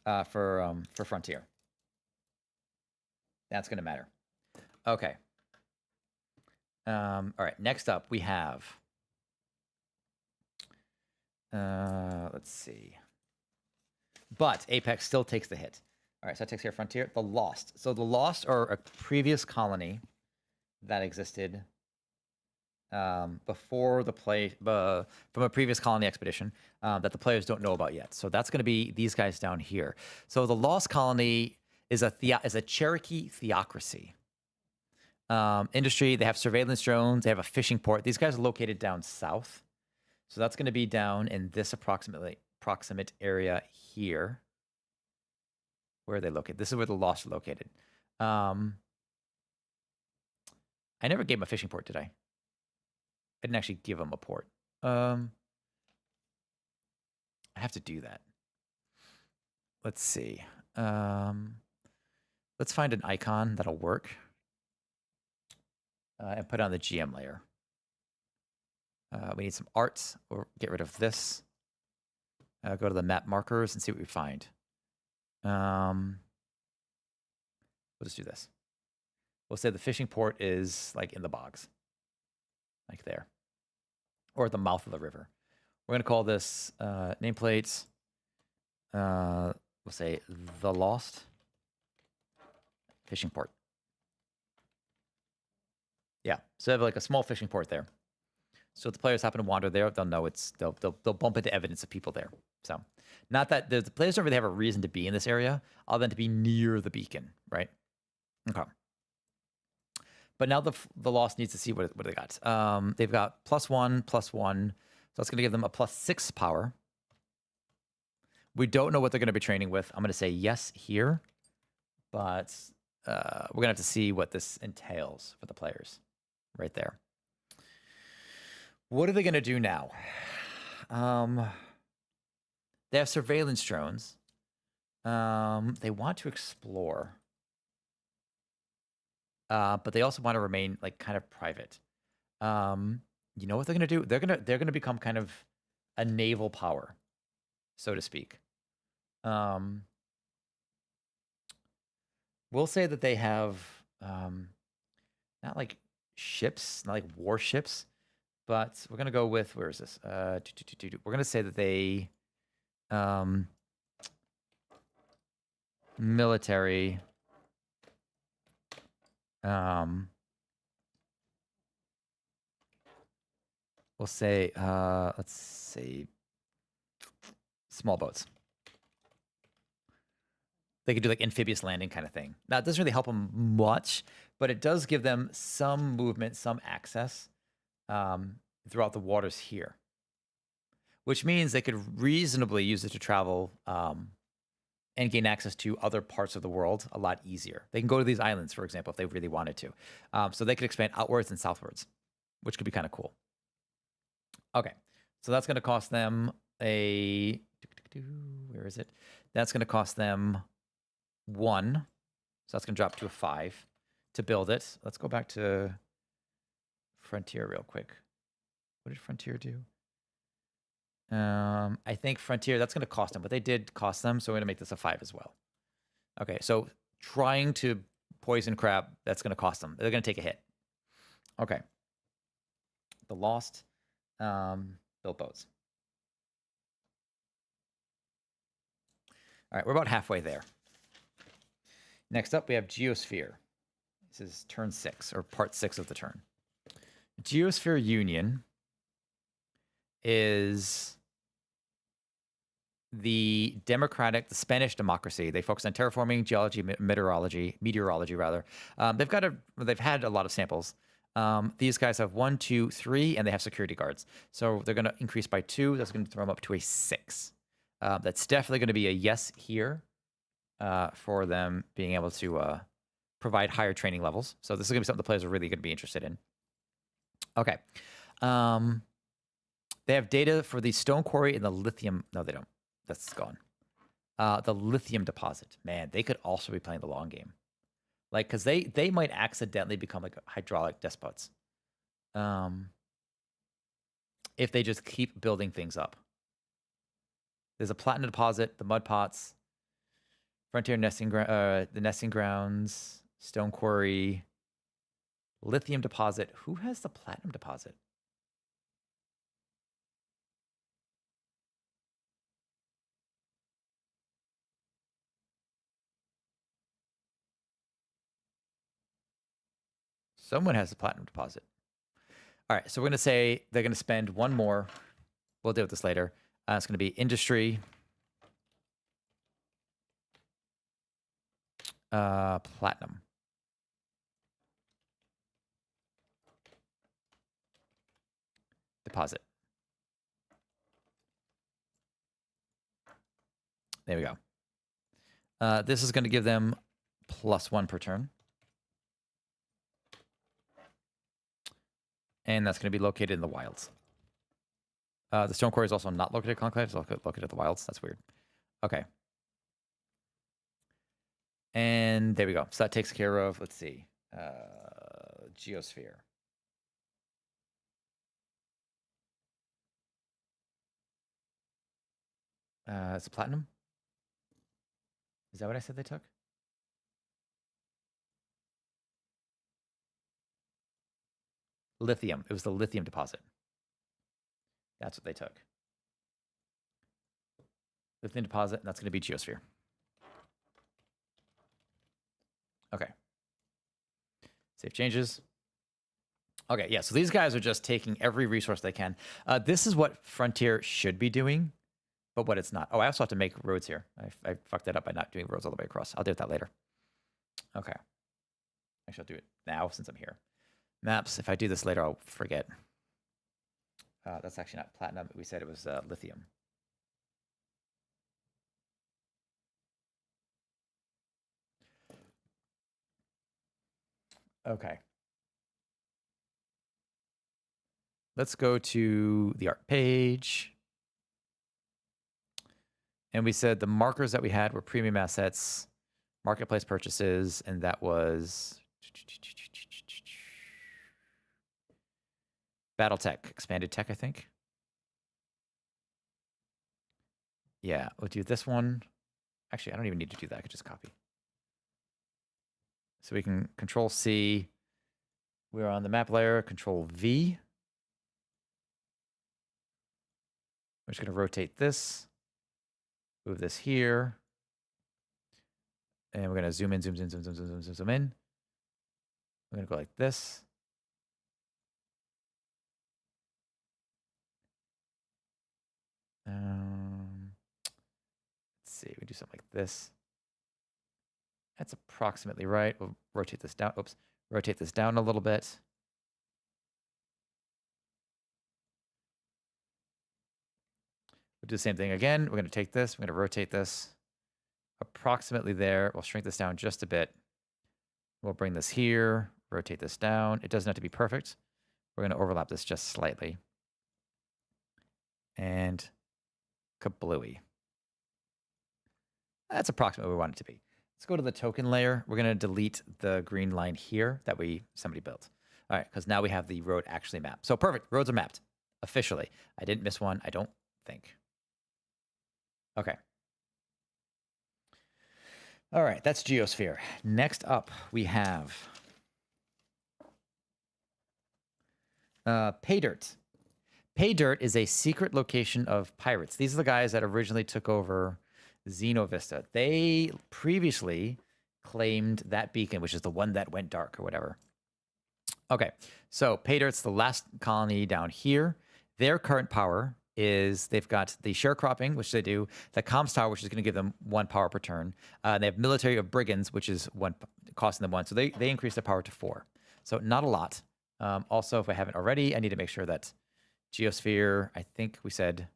for Frontier. That's gonna matter. Okay. All right. Next up, we have. Let's see. But Apex still takes the hit. All right. So that takes care of Frontier. The Lost. So the Lost are a previous colony that existed before the play from a previous colony expedition that the players don't know about yet. So that's going to be these guys down here. So the Lost colony is a Cherokee theocracy. Industry, they have surveillance drones, they have a fishing port. These guys are located down south. So that's going to be down in this proximate area here. Where are they located? This is where the Lost are located. I never gave them a fishing port, did I? I didn't actually give them a port. I have to do that. Let's see. Let's find an icon that'll work. And put it on the GM layer. We need some art. Or get rid of this. Go to the map markers and see what we find. We'll just do this. We'll say the fishing port is like in the bogs. Like there. or at the mouth of the river. We're going to call this nameplate, we'll say the Lost Fishing Port. Yeah, so they have like a small fishing port there. So if the players happen to wander there, they'll know they'll bump into evidence of people there. So not that the players don't really have a reason to be in this area other than to be near the beacon, right? Okay. But now the Lost needs to see what they got. They've got +1, +1. So that's going to give them a +6 power. We don't know what they're going to be training with. I'm going to say yes here, but we're going to have to see what this entails for the players right there. What are they going to do now? They have surveillance drones. They want to explore. But they also want to remain like kind of private. You know what they're gonna do? They're gonna become kind of a naval power, so to speak. We'll say that they have not like ships, not like warships, but we're gonna go with where is this? We're gonna say that they military. We'll say, let's say, small boats. They could do like amphibious landing kind of thing. Now, it doesn't really help them much, but it does give them some movement, some access throughout the waters here, which means they could reasonably use it to travel and gain access to other parts of the world a lot easier. They can go to these islands, for example, if they really wanted to. So they could expand outwards and southwards, which could be kind of cool. Okay, so that's going to cost them a... Where is it? That's going to cost them 1. So that's going to drop to a 5 to build it. Let's go back to Frontier real quick. What did Frontier do? I think Frontier, that's going to cost them, but they did cost them, so we're going to make this a 5 as well. Okay, so trying to poison crab, that's going to cost them. They're going to take a hit. Okay. The Lost build boats. All right, we're about halfway there. Next up, we have Geosphere. This is turn 6, or part 6 of the turn. Geosphere Union is the Spanish democracy. They focus on terraforming, geology, meteorology rather. They've had a lot of samples. These guys have 1, 2, 3, and they have security guards. So they're going to increase by 2. That's going to throw them up to a 6. That's definitely going to be a yes here for them being able to provide higher training levels. So this is going to be something the players are really going to be interested in. Okay. They have data for the stone quarry and the lithium. No, they don't. That's gone. The lithium deposit. Man, they could also be playing the long game. Like, because they might accidentally become like hydraulic despots. If they just keep building things up. There's a platinum deposit, the mud pots, frontier nesting the nesting grounds, stone quarry, lithium deposit. Who has the platinum deposit? Someone has the platinum deposit. All right, so we're going to say they're going to spend 1 more. We'll deal with this later. It's going to be industry. Platinum. Deposit. There we go. This is going to give them +1 per turn. And that's going to be located in the wilds. The stone quarry is also not located at Conclave. It's located at the wilds. That's weird. Okay. And there we go. So that takes care of, let's see, Geosphere. It's a platinum? Is that what I said they took? Lithium. It was the lithium deposit. That's what they took. Lithium deposit, and that's going to be geosphere. Okay. Save changes. Okay, yeah, so these guys are just taking every resource they can. This is what Frontier should be doing, but what it's not. Oh, I also have to make roads here. I fucked that up by not doing roads all the way across. I'll do that later. Okay. Actually, I'll do it now since I'm here. Maps, if I do this later, I'll forget. That's actually not platinum. We said it was lithium. Okay. Let's go to the art page. And we said the markers that we had were premium assets, marketplace purchases, and that was battle tech, expanded tech, I think. Yeah, we'll do this one. Actually, I don't even need to do that. I could just copy. So we can Control C. We're on the map layer, Control V. We're just going to rotate this, move this here. And we're going to zoom in, zoom in, zoom in. We're going to go like this. Let's see, we do something like this. That's approximately right. We'll rotate this down. Oops. Rotate this down a little bit. We'll do the same thing again. We're going to take this. We're going to rotate this approximately there. We'll shrink this down just a bit. We'll bring this here, rotate this down. It doesn't have to be perfect. We're going to overlap this just slightly. And kablooey. That's approximately what we want it to be. Let's go to the token layer. We're going to delete the green line here that somebody built. All right, because now we have the road actually mapped. So perfect, roads are mapped officially. I didn't miss one, I don't think. Okay. All right, that's geosphere. Next up, we have pay dirt. Pay dirt is a secret location of pirates. These are the guys that originally took over Xenovista. They previously claimed that beacon, which is the one that went dark or whatever. Okay, so pay dirt's the last colony down here. Their current power is they've got the sharecropping, which they do, the comms tower, which is going to give them 1 power per turn. They have military of brigands, which is costing them 1. So they increase their power to 4. So not a lot. Also, if I haven't already, I need to make sure that Geosphere, I think we said,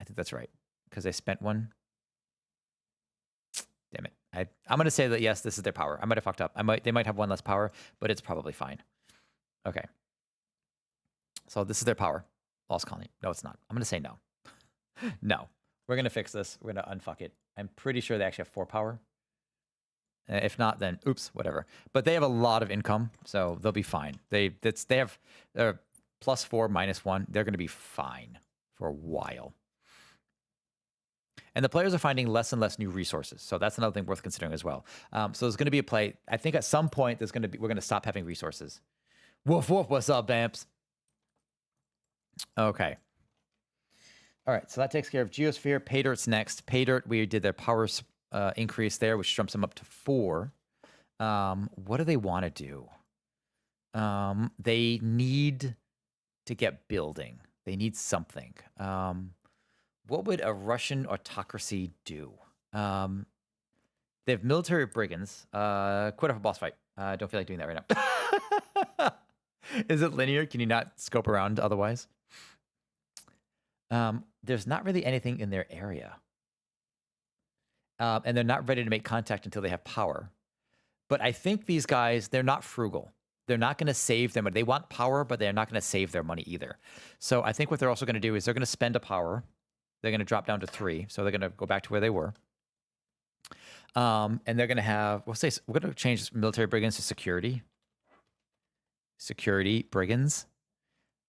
I think that's right, because they spent 1. Damn it. I'm going to say that, yes, this is their power. I might have fucked up. They might have 1 less power, but it's probably fine. Okay. So this is their power. Lost colony. No, it's not. I'm going to say no. No. We're going to fix this. We're going to unfuck it. I'm pretty sure they actually have 4 power. If not, then oops, whatever. But they have a lot of income, so they'll be fine. They have +4, -1. They're going to be fine for a while. And the players are finding less and less new resources, so that's another thing worth considering as well. So there's going to be a play. I think at some point we're going to stop having resources. Woof woof. What's up, Bamps? Okay. All right. So that takes care of Geosphere. Pay dirt's next. Pay dirt. We did their power increase there, which jumps them up to 4. What do they want to do? They need to get building. They need something. What would a Russian autocracy do? They have military brigands. Quit off a boss fight. Don't feel like doing that right now. Is it linear? Can you not scope around otherwise? There's not really anything in their area. And they're not ready to make contact until they have power. But I think these guys, they're not frugal. They're not going to save their money. They want power, but they're not going to save their money either. So I think what they're also going to do is they're going to spend a power. They're going to drop down to 3. So they're going to go back to where they were. And they're going to have, we're going to change military brigands to security. Security brigands.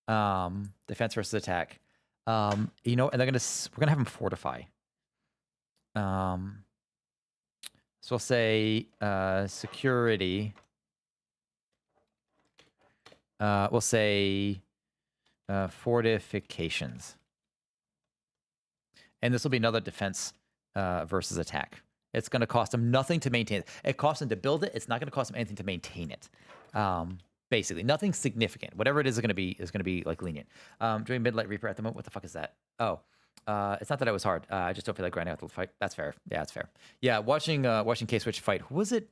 Defense versus attack. And we're going to have them fortify. So we'll say security. We'll say Fortifications. And this will be another defense versus attack. It's going to cost them nothing to maintain it. It costs them to build it. It's not going to cost them anything to maintain it. Basically, nothing significant. Whatever it is going to be like lenient. Doing Midnight Reaper at the moment. What the fuck is that? Oh, it's not that it was hard. I just don't feel like grinding out the fight. That's fair. Yeah, that's fair. Yeah, watching K-Switch fight. Who was it?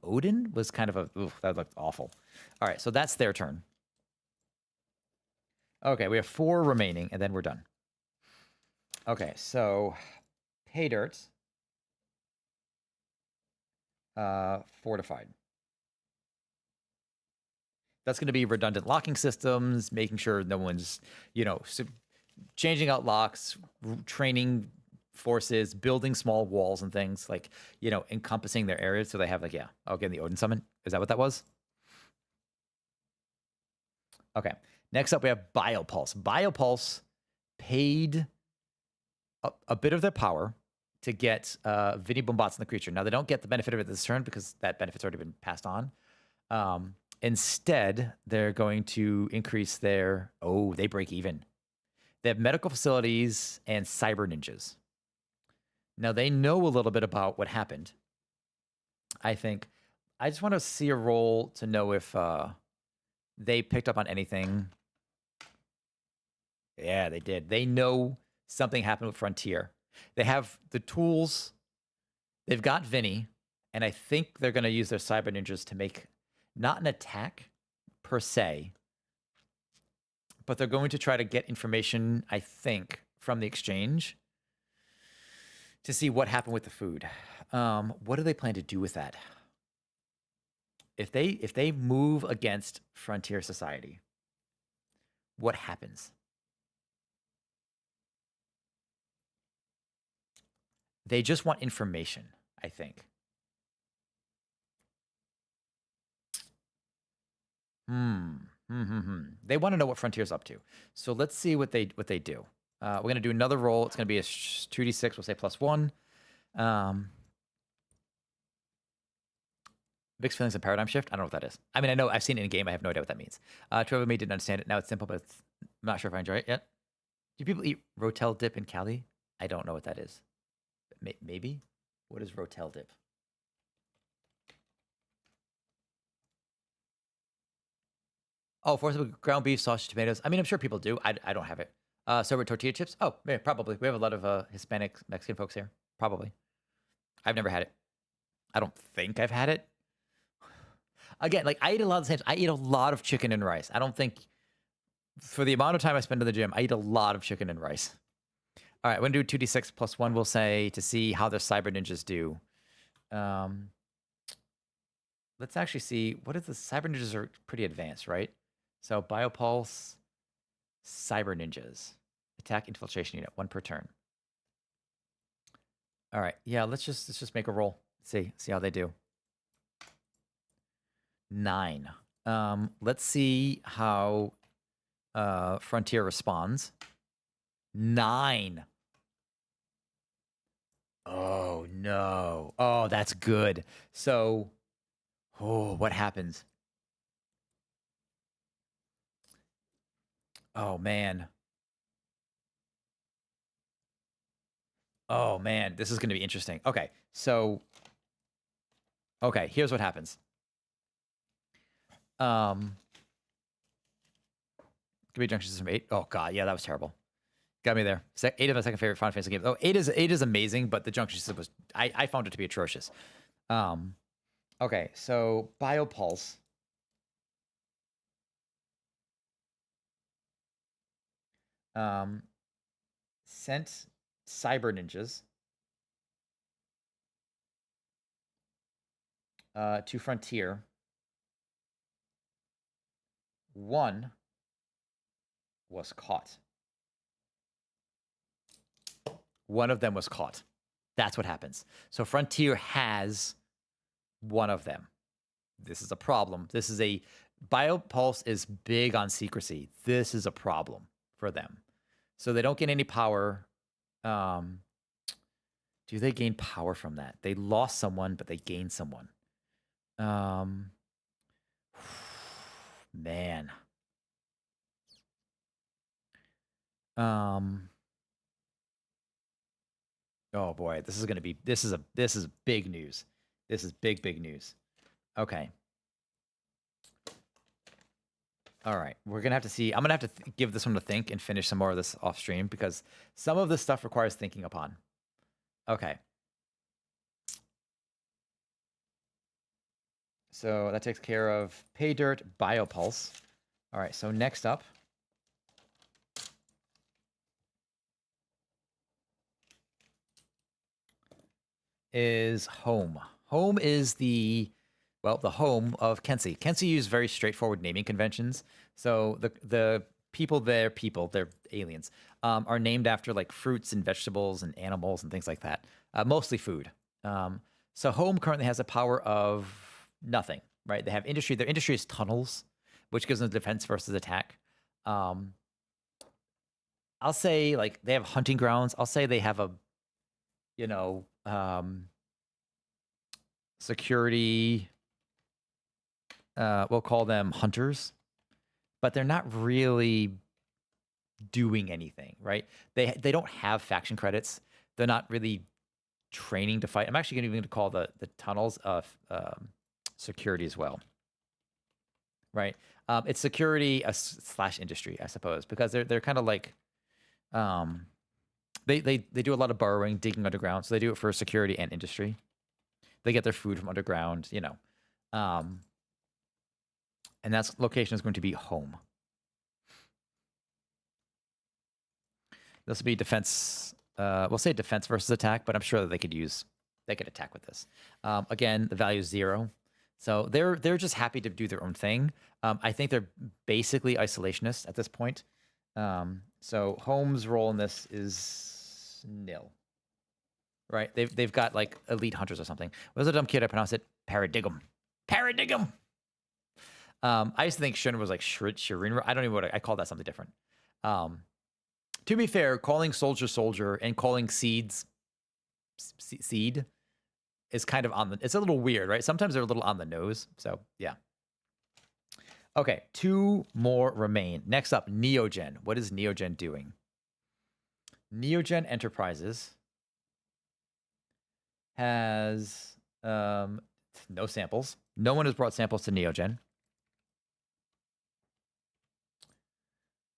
Odin was kind of that looked awful. All right, so that's their turn. Okay, we have 4 remaining, and then we're done. Okay, so pay dirt. Fortified. That's going to be redundant locking systems, making sure no one's, changing out locks, training forces, building small walls and things like, encompassing their areas. So they have again, the Odin summon. Is that what that was? Okay. Next up, we have Biopulse. Biopulse paid a bit of their power to get Vinny Boombots in the creature. Now, they don't get the benefit of it this turn because that benefit's already been passed on. Instead, they're going to increase their... Oh, they break even. They have medical facilities and cyber ninjas. Now, they know a little bit about what happened. I think. I just want to see a roll to know if they picked up on anything. Yeah, they did. They know something happened with Frontier. They have the tools. They've got Vinny. And I think they're going to use their cyber ninjas to make... Not an attack, per se, but they're going to try to get information, I think, from the exchange to see what happened with the food. What do they plan to do with that? If they move against Frontier Society, what happens? They just want information, I think. They want to know what Frontier's up to. So let's see what they do. We're going to do another roll. It's going to be a 2d6. We'll say +1. Mixed feelings and paradigm shift. I don't know what that is. I mean, I know I've seen it in game. I have no idea what that means. Trevor May didn't understand it. Now it's simple, but I'm not sure if I enjoy it yet. Do people eat Rotel dip in Cali? I don't know what that is. Maybe. What is Rotel dip? Oh, forcible ground beef, sausage, tomatoes. I mean, I'm sure people do. I don't have it. Sober tortilla chips. Oh, yeah, probably. We have a lot of Hispanic, Mexican folks here. Probably. I've never had it. I don't think I've had it. Again, like I eat a lot of the same. I eat a lot of chicken and rice. I don't think, for the amount of time I spend in the gym, I eat a lot of chicken and rice. All right, we're gonna do 2d6 +1. We'll say to see how the cyber ninjas do. Let's actually see what is the cyber ninjas are pretty advanced, right? So Biopulse, cyber ninjas, attack infiltration unit, 1 per turn. All right, yeah, let's just make a roll. See how they do. 9. Let's see how Frontier responds. 9. Oh no. Oh, that's good. So, what happens? Oh man. Oh man, this is going to be interesting. Okay, so here's what happens. Could be Junction System 8. Oh god, yeah, that was terrible. Got me there. 8 of my second favorite Final Fantasy games. Oh, 8 is amazing, but the Junction System was I found it to be atrocious. Okay, so Biopulse. Sent cyber ninjas to Frontier. 1 was caught. One of them was caught. That's what happens. So Frontier has one of them. This is a problem. Biopulse is big on secrecy. This is a problem for them. So they don't get any power. Do they gain power from that? They lost someone, but they gained someone. Man. Um. Oh boy, this is gonna be this is big news. This is big news. Okay. All right, we're gonna have to see. I'm gonna have to give this one to think and finish some more of this off stream because some of this stuff requires thinking upon. Okay. So that takes care of pay dirt, biopulse. All right, so next up is home. Home is the home of Kensi. Kensi use very straightforward naming conventions. So the people there, they're aliens, are named after like fruits and vegetables and animals and things like that. Mostly food. So home currently has a power of nothing, right? They have industry. Their industry is tunnels, which gives them defense versus attack. I'll say like they have hunting grounds. I'll say they have a, security. We'll call them hunters, but they're not really doing anything, right? They don't have faction credits. They're not really training to fight. I'm actually going to call the tunnels of security as well, right? It's security slash industry, I suppose, because they're kind of like they do a lot of burrowing, digging underground, so they do it for security and industry. They get their food from underground, and that's location is going to be home. This will be defense. We'll say defense versus attack, but I'm sure that they could attack with this. Again, the value is 0, so they're just happy to do their own thing. I think they're basically isolationists at this point. So home's role in this is nil. Right? They've got like elite hunters or something. What was a dumb kid? I pronounce it paradigm. Paradigm. I used to think Shun was like Shirin. I don't even know what I call that something different. To be fair, calling soldier and calling seed is kind of it's a little weird, right? Sometimes they're a little on the nose. So yeah. Okay, 2 more remain. Next up, Neogen. What is Neogen doing? Neogen Enterprises has no samples. No one has brought samples to Neogen.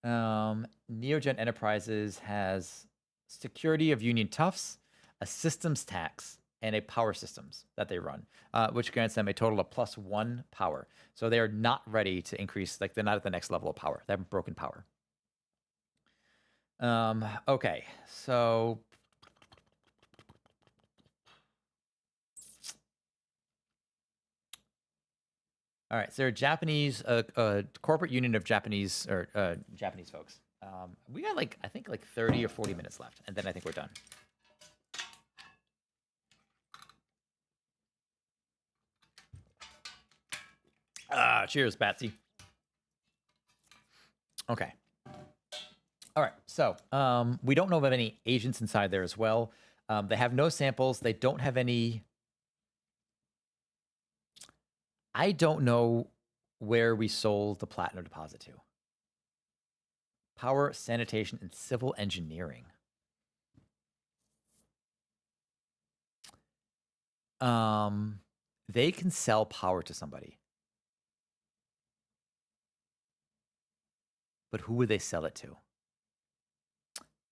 Neogen Enterprises has security of Union Toughs, a systems tax, and a power systems that they run, which grants them a total of +1 power. So they are not ready to increase, like they're not at the next level of power. They haven't broken power. Okay, so all right, so they're Japanese, corporate union of Japanese or Japanese folks. We got I think 30 or 40 minutes left, and then I think we're done. Cheers, Batsy. Okay. All right, so we don't know of any agents inside there as well. They have no samples. They don't have any. I don't know where we sold the platinum deposit to. Power, sanitation, and civil engineering. They can sell power to somebody. But who would they sell it to?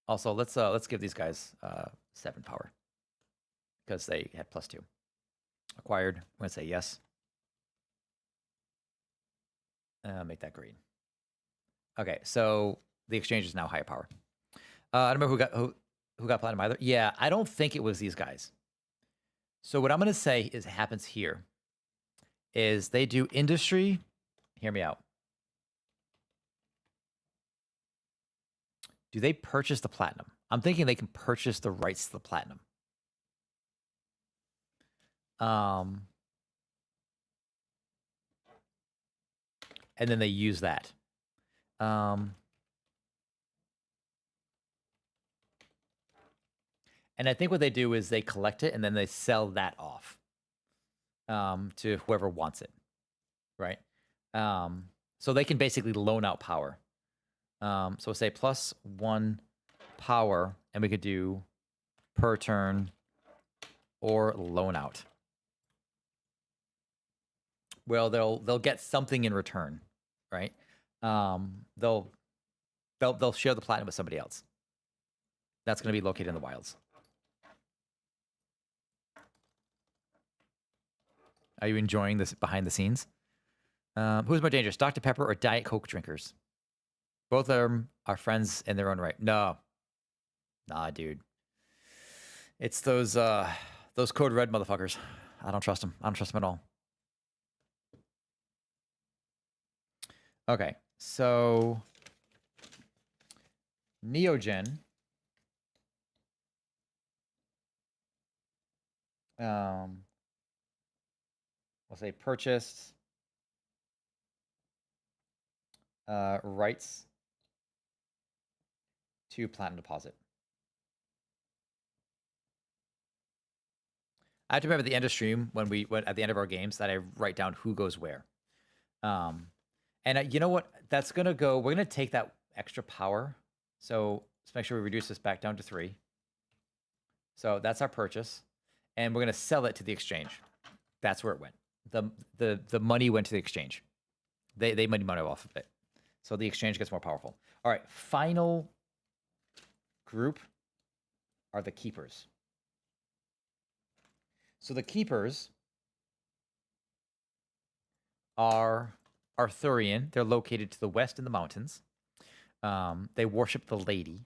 Also, let's give these guys 7 power. Because they had +2. Acquired. I'm gonna say yes. Make that green. Okay, so the exchange is now higher power. I don't remember who got platinum either. Yeah, I don't think it was these guys. So what I'm going to say is happens here is they do industry. Hear me out. Do they purchase the platinum? I'm thinking they can purchase the rights to the platinum. And then they use that. And I think what they do is they collect it and then they sell that off to whoever wants it, right? So they can basically loan out power. So we'll say +1 power, and we could do per turn or loan out. Well, they'll get something in return, right? They'll share the platinum with somebody else. That's going to be located in the wilds. Are you enjoying this behind the scenes? Who's more dangerous, Dr. Pepper or Diet Coke drinkers? Both of them are friends in their own right. No. Nah, dude. It's those Code Red motherfuckers. I don't trust them. I don't trust them at all. Okay, so Neogen. We'll say purchased rights to platinum deposit. I have to remember at the end of stream when at the end of our games that I write down who goes where. And you know what? That's gonna go. We're gonna take that extra power. So let's make sure we reduce this back down to 3. So that's our purchase, and we're gonna sell it to the exchange. That's where it went. The money went to the exchange. They made money off of it. So the exchange gets more powerful. All right, final group are the keepers. So the keepers are Arthurian. They're located to the west in the mountains. They worship the lady.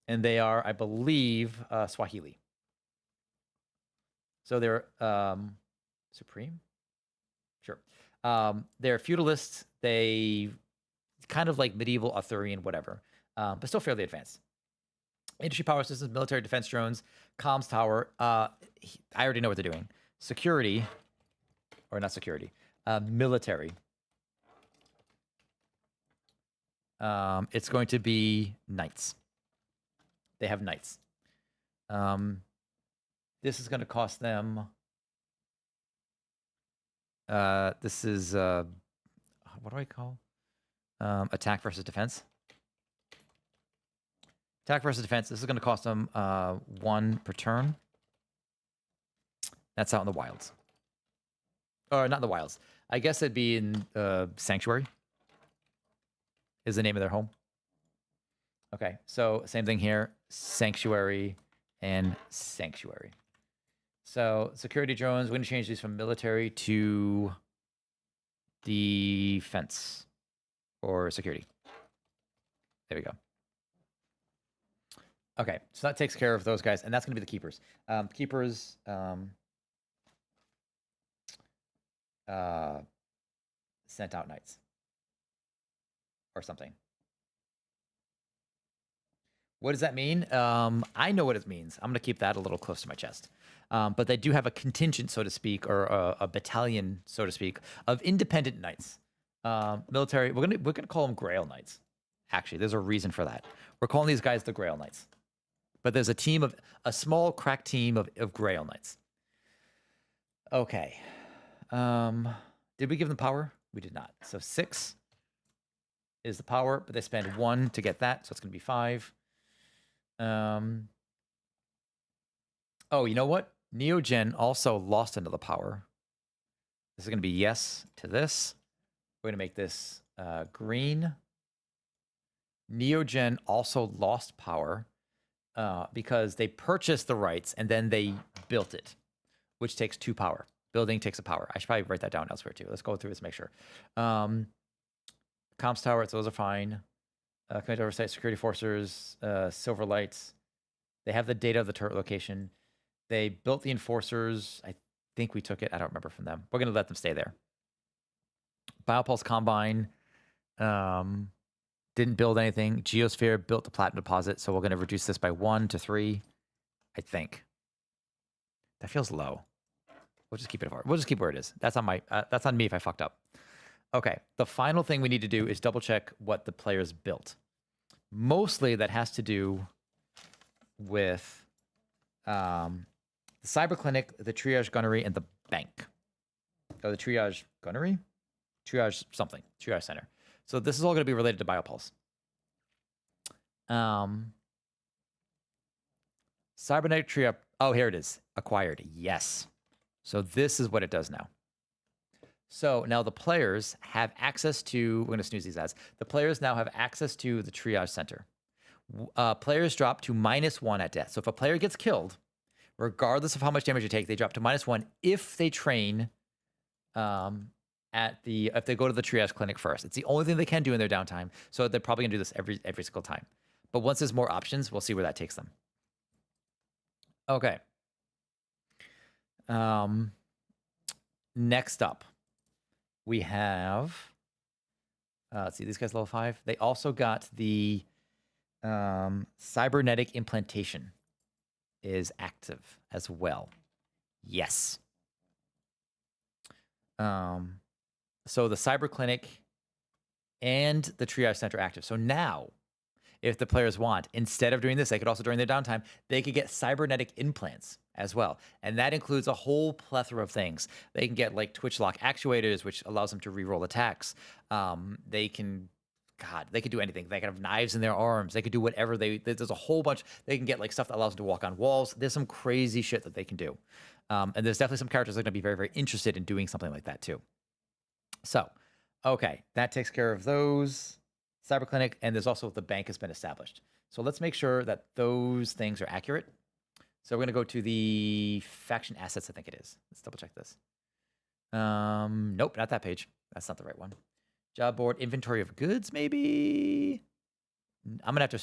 And they are, I believe, Swahili. So they're supreme? Sure. They're feudalists. They kind of like medieval Arthurian, whatever, but still fairly advanced. Industry power systems, military defense drones, comms tower. I already know what they're doing. Security, or not security, military. It's going to be knights. They have knights. This is going to cost them. This is what do I call? Attack versus defense. Attack versus defense. This is going to cost them 1 per turn. That's out in the wilds. Or not in the wilds. I guess it'd be in Sanctuary. Is the name of their home. Okay, so same thing here. Sanctuary and Sanctuary. So security drones, we're going to change these from military to defense or security. There we go. Okay, so that takes care of those guys, and that's going to be the keepers. Keepers sent out knights or something. What does that mean? I know what it means. I'm going to keep that a little close to my chest. But they do have a contingent, so to speak, or a battalion, so to speak, of independent knights. Military. We're gonna call them Grail Knights. Actually, there's a reason for that. We're calling these guys the Grail Knights. But there's a small crack team of Grail Knights. Okay. Did we give them power? We did not. So 6 is the power, but they spend 1 to get that, so it's gonna be 5. Oh, you know what? Neogen also lost another power. This is going to be yes to this. We're going to make this green. Neogen also lost power because they purchased the rights and then they built it, which takes 2 power. Building takes a power. I should probably write that down elsewhere too. Let's go through this, make sure. Comms tower, so those are fine. Command oversight, security forcers, silver lights. They have the data of the turret location. They built the enforcers. I think we took it. I don't remember from them. We're going to let them stay there. Biopulse Combine didn't build anything. Geosphere built the platinum deposit, so we're going to reduce this by 1 to 3, I think. That feels low. We'll just keep it. We'll just keep where it is. That's on that's on me if I fucked up. Okay. The final thing we need to do is double check what the players built. Mostly that has to do with the cyber clinic, the triage gunnery, and the bank. Oh, the triage gunnery? Triage something. Triage center. So this is all going to be related to Biopulse. Cybernetic tree up. Oh, here it is. Acquired. Yes. So this is what it does now. So now the players have access to, we're going to snooze these ads. The players now have access to the triage center. Players drop to -1 at death. So if a player gets killed, regardless of how much damage they take, they drop to -1 if they train if they go to the triage clinic first. It's the only thing they can do in their downtime. So they're probably going to do this every single time. But once there's more options, we'll see where that takes them. Okay. Next up, we have, let's see, these guys level 5. They also got the cybernetic implantation is active as well. Yes. So the cyber clinic and the triage center active. So now, if the players want, instead of doing this, they could also, during their downtime, they could get cybernetic implants as well. And that includes a whole plethora of things. They can get like twitch lock actuators, which allows them to reroll attacks. They can do anything. They can have knives in their arms. They could do whatever there's a whole bunch. They can get like stuff that allows them to walk on walls. There's some crazy shit that they can do. And there's definitely some characters that are going to be very, very interested in doing something like that too. So, okay, that takes care of those. Cyber Clinic, and there's also the bank has been established. So let's make sure that those things are accurate. So we're going to go to the faction assets, I think it is. Let's double check this. Nope, not that page. That's not the right one. Job board, inventory of goods, maybe. I'm gonna have to.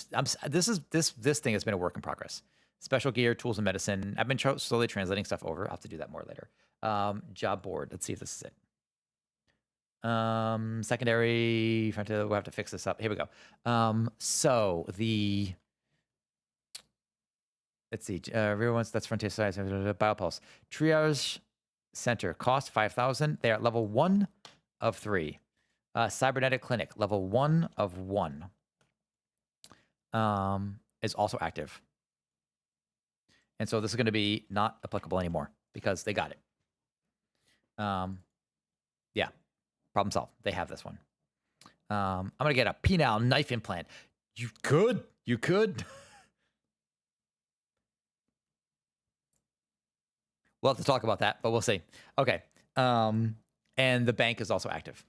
This thing has been a work in progress. Special gear, tools, and medicine. I've been slowly translating stuff over. I'll have to do that more later. Job board. Let's see if this is it. Secondary frontier. We'll have to fix this up. Here we go. So the. Let's see. Real ones. That's frontier size. Biopulse. Triage center cost 5,000. They are at level 1 of 3. Cybernetic clinic level 1 of 1. Is also active. And so this is going to be not applicable anymore because they got it. Yeah. Problem solved. They have this one. I'm going to get a penile knife implant. You could. We'll have to talk about that, but we'll see. Okay. And the bank is also active.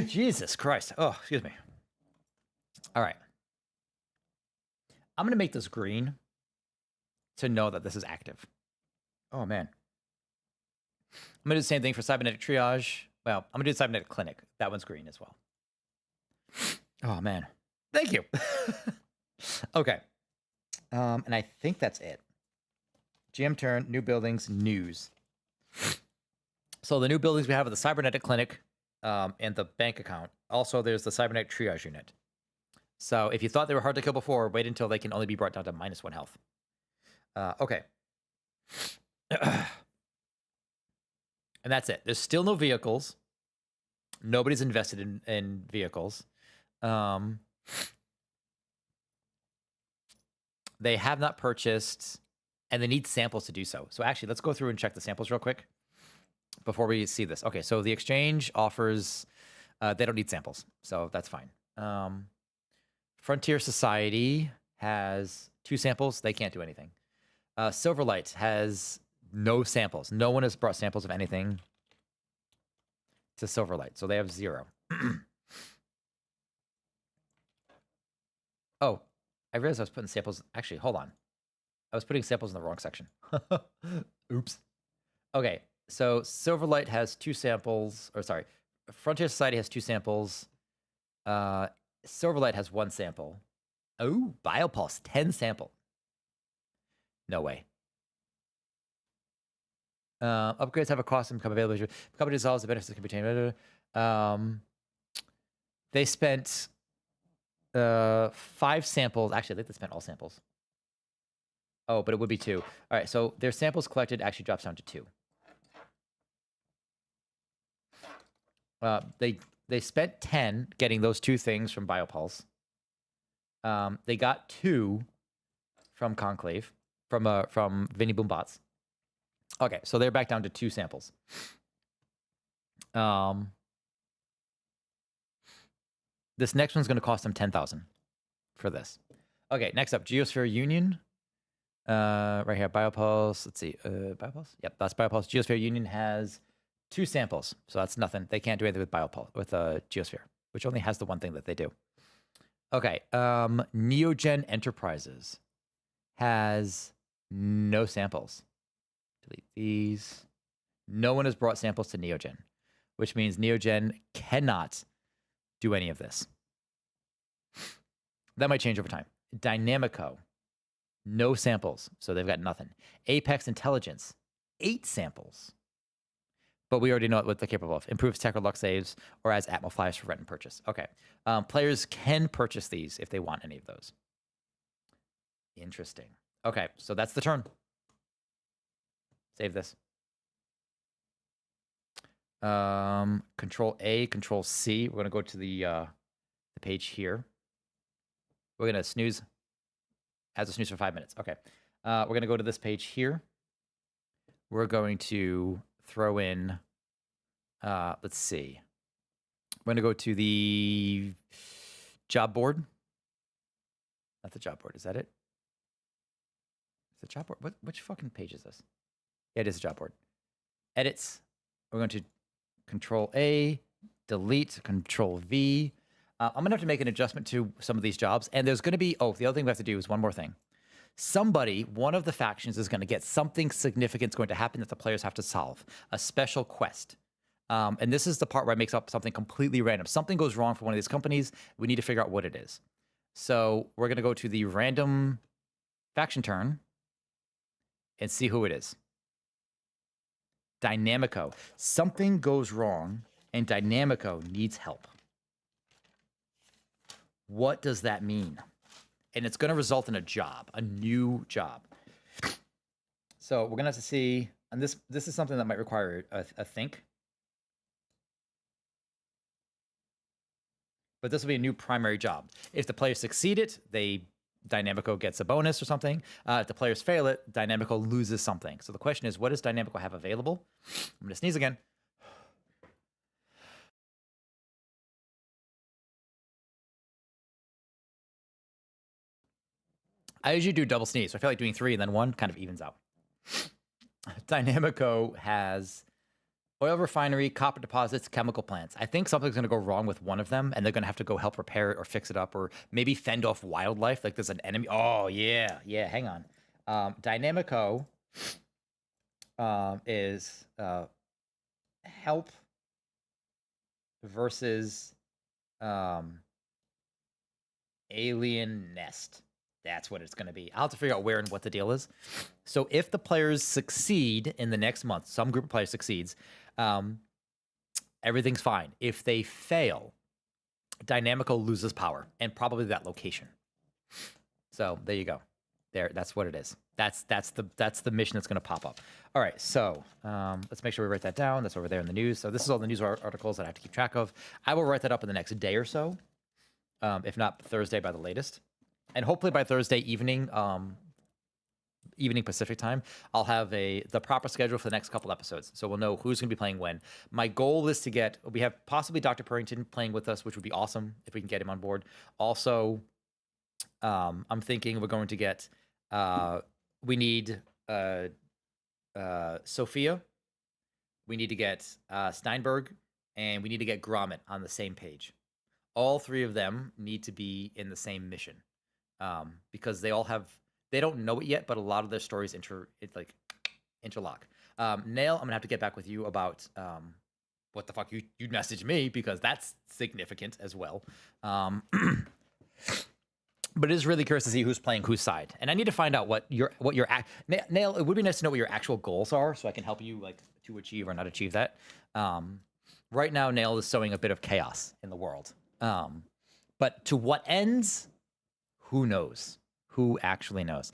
Jesus Christ. Oh, excuse me. All right. I'm going to make this green to know that this is active. Oh, man. I'm going to do the same thing for cybernetic triage. Well, I'm going to do cybernetic clinic. That one's green as well. Oh, man. Thank you. Okay. And I think that's it. GM turn, new buildings, news. So the new buildings we have are the cybernetic clinic and the bank account. Also, there's the cybernetic triage unit. So if you thought they were hard to kill before, wait until they can only be brought down to -1 health. Okay. And that's it. There's still no vehicles. Nobody's invested in vehicles. They have not purchased, and they need samples to do so. So actually, let's go through and check the samples real quick before we see this. Okay, so the exchange offers, they don't need samples, so that's fine. Frontier Society has 2 samples. They can't do anything. Silverlight has no samples. No one has brought samples of anything to Silverlight, so they have 0. Oh, I realized I was putting samples. Actually, hold on. I was putting samples in the wrong section. Oops. Okay, so Silverlight has 2 samples, or sorry, Frontier Society has 2 samples. Silverlight has 1 sample. Oh, Biopulse, 10 sample. No way. Upgrades have a cost and become available. The company dissolves, the benefits can be taken. They spent 5 samples. Actually, I think they spent all samples. Oh, but it would be 2. All right, so their samples collected actually drops down to 2. They spent 10 getting those 2 things from Biopulse. They got 2 from Conclave. from Vinny Boombots. Okay, so they're back down to 2 samples. This next one's going to cost them 10,000 for this. Okay, next up, Geosphere Union. Right here, Biopulse. Let's see, Biopulse. Yep, that's Biopulse. Geosphere Union has 2 samples, so that's nothing. They can't do anything with Biopulse with Geosphere, which only has the one thing that they do. Okay, Neogen Enterprises has no samples. Delete these. No one has brought samples to Neogen, which means Neogen cannot do any of this. That might change over time. Dynamico, no samples, so they've got nothing. Apex Intelligence, 8 samples. But we already know what they're capable of. Improves tech or luck saves, or adds Atmo flyers for rent and purchase. Okay. Players can purchase these if they want any of those. Interesting. Okay, so that's the turn. Save this. Control A, Control C. We're going to go to the page here. We're going to snooze. Has a snooze for 5 minutes. Okay. We're going to go to this page here. We're going to throw in, let's see. We're going to go to the job board. Not the job board. Is that it? Is the job board? Which fucking page is this? Yeah, it is a job board. Edits. We're going to Control A, delete, Control V. I'm going to have to make an adjustment to some of these jobs. And there's going to be, the other thing we have to do is one more thing. Somebody, one of the factions is going to get something significant going to happen that the players have to solve. A special quest. And this is the part where I make up something completely random. Something goes wrong for one of these companies. We need to figure out what it is. So we're going to go to the random faction turn and see who it is. Dynamico. Something goes wrong and Dynamico needs help. What does that mean? And it's going to result in a job, a new job. So we're going to have to see, and this is something that might require a think. But this will be a new primary job. If the players succeed it, Dynamico gets a bonus or something. If the players fail it, Dynamico loses something. So the question is, what does Dynamico have available? I'm going to sneeze again. I usually do double sneeze, so I feel like doing 3 and then 1 kind of evens out. Dynamico has oil refinery, copper deposits, chemical plants. I think something's going to go wrong with one of them, and they're going to have to go help repair it or fix it up, or maybe fend off wildlife. Like there's an enemy. Oh, yeah. Hang on. Dynamico is help versus alien nest. That's what it's going to be. I'll have to figure out where and what the deal is. So if the players succeed in the next month, some group of players succeeds, everything's fine. If they fail, Dynamico loses power and probably that location. So there you go. That's what it is. That's the mission that's going to pop up. All right, so let's make sure we write that down. That's over there in the news. So this is all the news articles that I have to keep track of. I will write that up in the next day or so, if not Thursday by the latest. And hopefully by Thursday evening, evening Pacific time, I'll have the proper schedule for the next couple episodes. So we'll know who's going to be playing when. My goal is we have possibly Dr. Purrington playing with us, which would be awesome if we can get him on board. Also, I'm thinking we're going to get, we need Sophia, we need to get Steinberg, and we need to get Gromit on the same page. All 3 of them need to be in the same mission. Because they don't know it yet, but a lot of their stories interlock. Nail, I'm gonna have to get back with you about what the fuck you messaged me, because that's significant as well. But it is really curious to see who's playing whose side, and I need to find out what your Nail. It would be nice to know what your actual goals are, so I can help you to achieve or not achieve that. Right now, Nail is sowing a bit of chaos in the world, but to what ends? Who knows? Who actually knows?